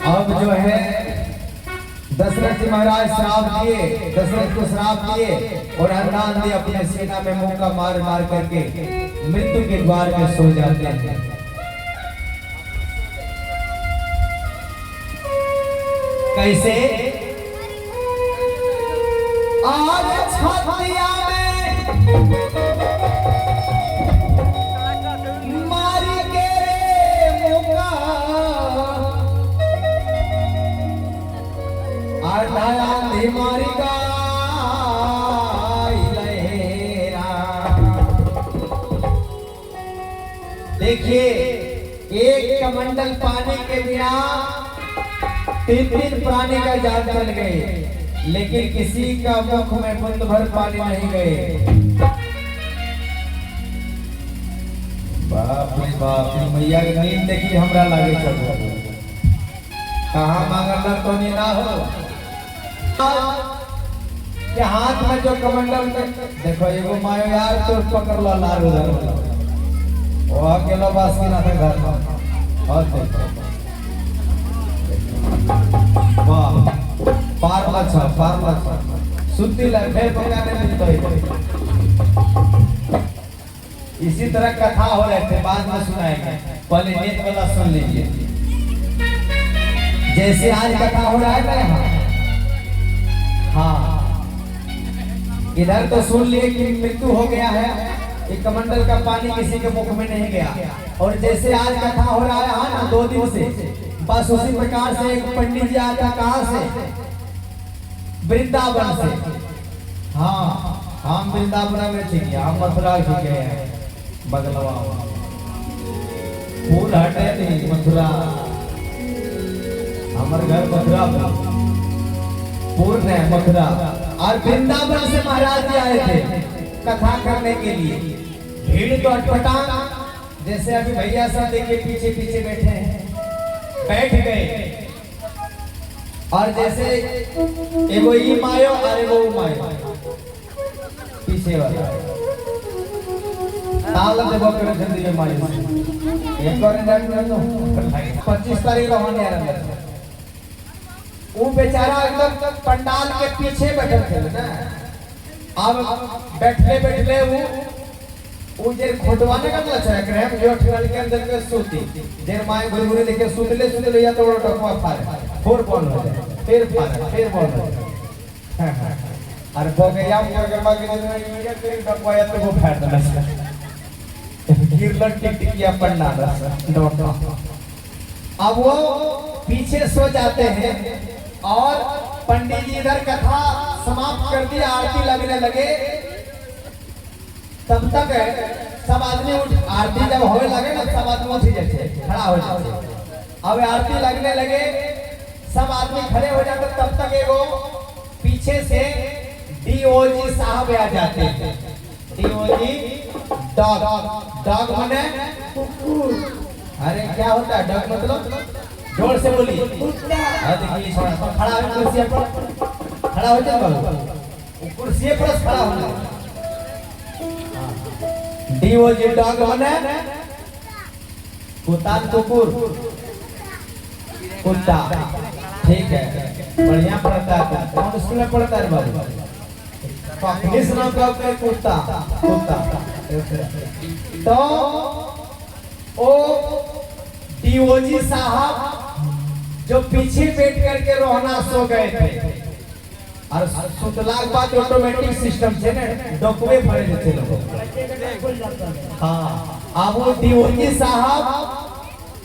अब जो है दशरथ जी महाराज श्राप दिए, दशरथ को श्राप दिए और अंधान दिए, अपने सेना में मुक्का मार मार करके मृत्यु के द्वार में सो जाते हैं। कैसे आज छातिया में मारी के मुक्का, आंधी मारी का देखिए, एक कमंडल पानी के बिना तीन तीन प्राणी का जान चल गए, लेकिन किसी का मुख में बूंद भर पानी नहीं गए। बाप रे बाप, मैया की नींद देखी हमरा लागे चलो कहाँ मांगल तो नहीं ना हो के हाथ में जो कमंडल में देखो, एगो मायो यार तो पकड़ लो लार उधर, वो अकेला बास की ना था घर में। और देखो वाह, पार मचा सुती ला फिर पकाने मिलता है। इसी तरह कथा हो रहे थे, बाद में सुनाएंगे, पहले नेट वाला सुन लीजिए। जैसे आज कथा हो रहा है ना यहाँ, हाँ इधर तो सुन लिए कि मृत्यु हो गया है, एक कमंडल का पानी किसी के मुख में नहीं गया, और जैसे आज कथा हो रहा है ना 2 दिन से, बस उसी प्रकार से एक पंडित जी आता, कहाँ से, वृंदावन से। हाँ हम वृंदावन में ठीक है, हम मथुरा ठीक है, बगलवा फूल हटे नहीं मथुरा, हमारे घर मथुरा पूर्ण है मथुरा। और वृंदावन से महाराज जी आए थे कथा करने के लिए, भीड़ तो अटपटा, जैसे अभी भैया सब देखिए पीछे पीछे बैठे हैं, बैठ गए और जैसे एगो ई मायो और एगो ऊ मायो पीछे वाला ताल देबो करे जल्दी में मायो एक बार ना तो 25 तारीख को होने आ रहा है। वो बेचारा एकदम पंडाल के पीछे बैठे थे ना, अब बैठले बैठले वो जे खोटवाने का लच्छा है क्रैम जो ठिकाने के अंदर के सूती जेर माय गुरगुरी देखे सूतले या तो टकवा फारे फोर बॉल हो जाए फिर फारे फिर बॉल हो जाए। अरे भोगया गरमा के दिन में ये तेरी टकवा या तो वो फाड़ देना गिरलन टिकटिकिया पंडाल डॉक्टर। अब वो पीछे सो जाते हैं और पंडित जी इधर कथा समाप्त कर दी, आरती लगने लगे। तब तक सब आदमी उठ, आरती जब होने लगे ना सब आदमी उठ जाते खड़ा हो जाते। अब आरती लगने लगे सब आदमी खड़े हो जाते, तब तक एगो पीछे से डीओजी साहब आ जाते हैं। डीओजी डॉग, डॉग माने कुकुर। अरे क्या होता है डॉग मतलब? जोर से बोली। देखिए तो खड़ा हो कुर्सी पर, खड़ा हो जाए बाबू कुर्सी पर खड़ा होना। डीओजी डॉग माने कुत्ता, कुकुर कुत्ता, ठीक है बढ़िया पढ़ता है। कौन स्कूल में पढ़ता है बाबू? इंग्लिश नाम का कुत्ता, कुत्ता। तो ओ डीओजी साहब जो पीछे बैठ करके रोहना सो गए थे और सुतला के बाद ऑटोमेटिक सिस्टम से ना डॉक्यूमेंट भरे थे लोग। हाँ, अब वो डीओजी साहब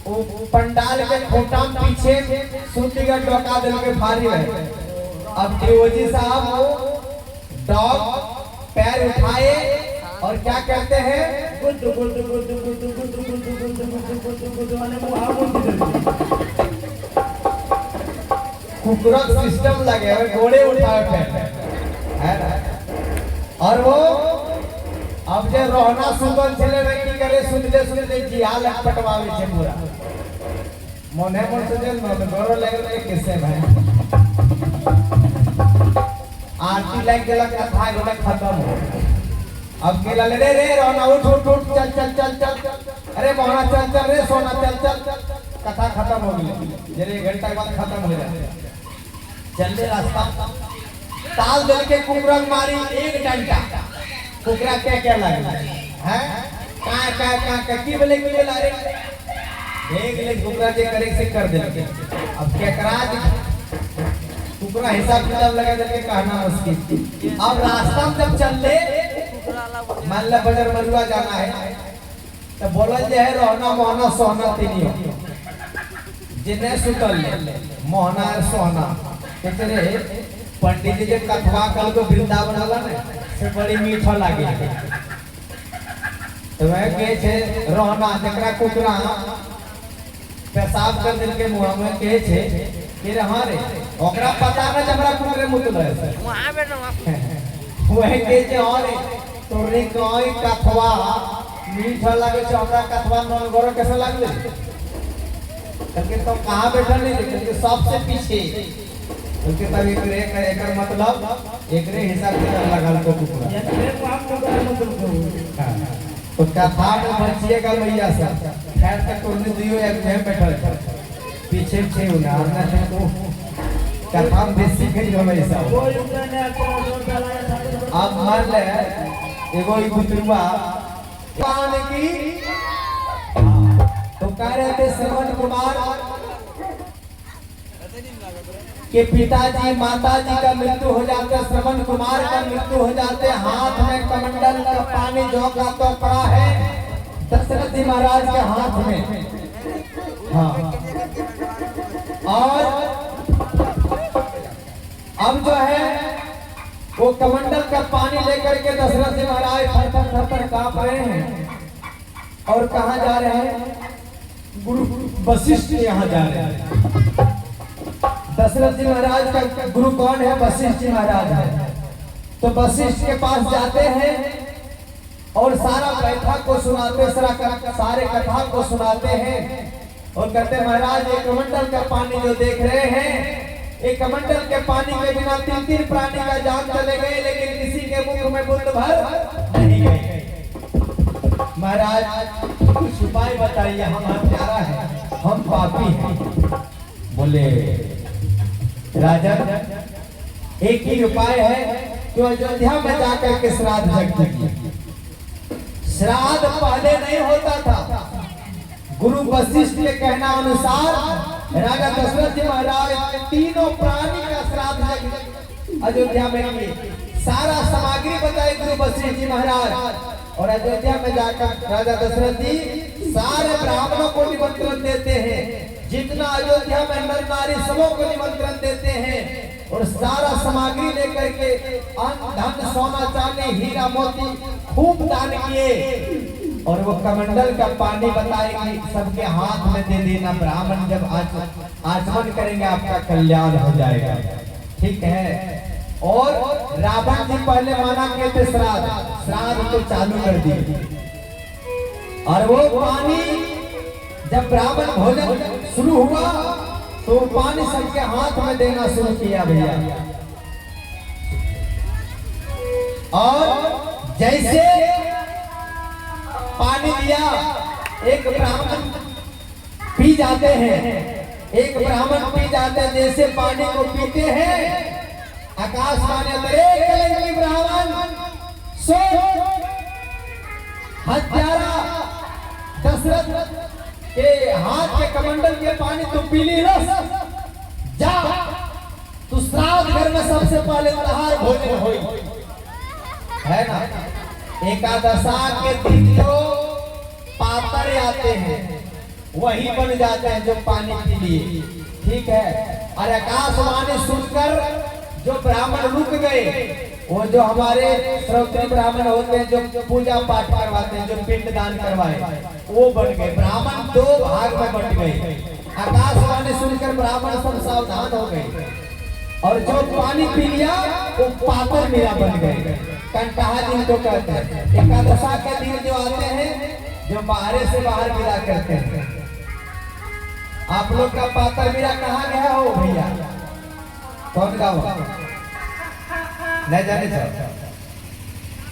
वो पंडाल के खोटा पीछे सूती का डोका दिल के भारी है। अब डीओजी साहब वो डॉग पैर उठाए और क्या कहते हैं good good good good good good good good good माने कुकुरा सिस्टम लगे हुए घोड़े उठाए है ना। और वो अब जे रोहना सुबह चले की करे सुनले सुनले जियाल पटवावे छे पूरा मोने मन से जेल न गोरो लेके किसे भाई आरती लाइक गेला कथा गेला खत्म हो। अब के ले रे रोना उठ उठ उठ चल चल चल चल, अरे मोहना चल चल रे सोना चल चल, कथा खत्म हो गई। जरे 1 घंटा के बाद खत्म हो जाए। चलने रास्ता ताल दल के कुकरा मारी 1 डंडा, कुकरा क्या लगे हैं का की बोले की बोला रे एक ले कुकरा जे करे से कर दे। अब क्या करा कुकरा हिसाब किताब लगा दे के कहना मुश्किल। अब रास्ता में जब चल ले मान ला बजर मरुआ जाना है तो बोलल जे है रोहना मोहना सोहना तीनी हो जिन्हें सुतल ले मोहना और सोहना तेरे पंडित जी के कथवा कल को वृंदावन वाला ने से बड़ी मीठा लागे। तो वह के छे रोहना जकरा कुकरा पेशाब कर दिल के मुंह में के छे कि हां रे ओकरा पता ना जबरा कुकरे मुतल है वहां बैठो वह के छे और तोरे कोई कथवा मीठा लागे छे हमरा कथवा मन गोरो कैसे लागले क्योंकि तो कहां बैठा नहीं क्योंकि सबसे पीछे क्योंकि तब एक मतलब एकरे हिसाब से लगल को कुकरा ये को आप मतलब तो कथा में बचिएगा भैया सब खैर तक तो नहीं दियो एक जगह बैठल पीछे छे उनार ना है तो कथा में बेसी गई हमेशा। अब मान ले एगो ई बुतरुआ पान की तो कह रहे थे श्रवण कुमार के पिताजी माताजी का मृत्यु हो जाते, श्रवण कुमार का मृत्यु हो जाते, हाथ में कमंडल का पानी जो का तो पड़ा है दशरथ जी महाराज के हाथ में। हाँ, और अब जो है वो कमंडल का पानी लेकर के दशरथ जी महाराज थर-थर कांप रहे हैं और कहाँ जा रहे हैं? गुरु वशिष्ठ यहाँ जा रहे हैं। दशरथ जी महाराज का गुरु कौन है? वशिष्ठ जी महाराज है। तो वशिष्ठ के पास जाते हैं और सारा कथा को सुनाते, सारे कथा को सुनाते हैं और कहते महाराज एक कमंडल का पानी जो देख रहे हैं, एक कमंडल के पानी के बिना 3 प्राणी का जान चले गए, लेकिन किसी के मुख में बुद्ध भर नहीं गए। महाराज कुछ उपाय बताइए, हम हत्यारा है, हम पापी हैं। बोले राजा एक ही उपाय है, तो अयोध्या में जाकर के श्राद्ध जग कीजिए। श्राद्ध पहले नहीं होता था। गुरु वशिष्ठ के कहना अनुसार राजा दशरथ जी महाराज 3 प्राणी का श्राद्ध अयोध्या में किए। सारा सामग्री बताई गुरु वशिष्ठ जी महाराज और अयोध्या में जाकर राजा दशरथ जी सारे ब्राह्मणों को निमंत्रण देते हैं, जितना अयोध्या में नर नारी सबों को निमंत्रण देते हैं और सारा सामग्री लेकर के अन्न धन सोना चांदी हीरा मोती खूब दान किए और वो कमंडल का पानी बताएगी सबके हाथ में दे देना। ब्राह्मण जब आचमन करेंगे आपका कल्याण हो जाएगा, ठीक है। और रावण जी पहले माना कहते श्राद्ध तो चालू कर दिए और वो पानी जब ब्राह्मण भोजन शुरू हुआ तो पानी सबके हाथ में देना शुरू किया भैया। और जैसे पानी दिया, एक ब्राह्मण पी जाते हैं, एक ब्राह्मण पी जाते हैं, जैसे पानी को पीते हैं आकाशवाणी कलंकी ब्राह्मण सो हत्यारा दशरथ के हाथ के कमंडल के पानी तो पी ली रस, जा तू श्राद्ध घर में सबसे पहले तहार भोजन होई, है ना। एकादशा के दिन जो पातर आते हैं वही बन जाते हैं जो पानी पी लिए, ठीक है। और आकाशवाणी सुनकर जो ब्राह्मण रुक गए, वो जो हमारे श्रोत्री ब्राह्मण होते हैं जो पूजा पाठ करवाते हैं, जो पिंड दान करवाए, वो बन गए। ब्राह्मण 2 भाग में बट गए। आकाशवाणी सुनकर ब्राह्मण सब सावधान हो गए और जो पानी पी लिया वो पातर मीरा बन गए। कंटहा दिन को कहते हैं। एकादशा के दिन जो आते हैं जो बाहर से बाहर गिरा करते हैं। आप लोग का पातर मीरा कहाँ गया हो भैया? कौन गाँव? नहीं जाने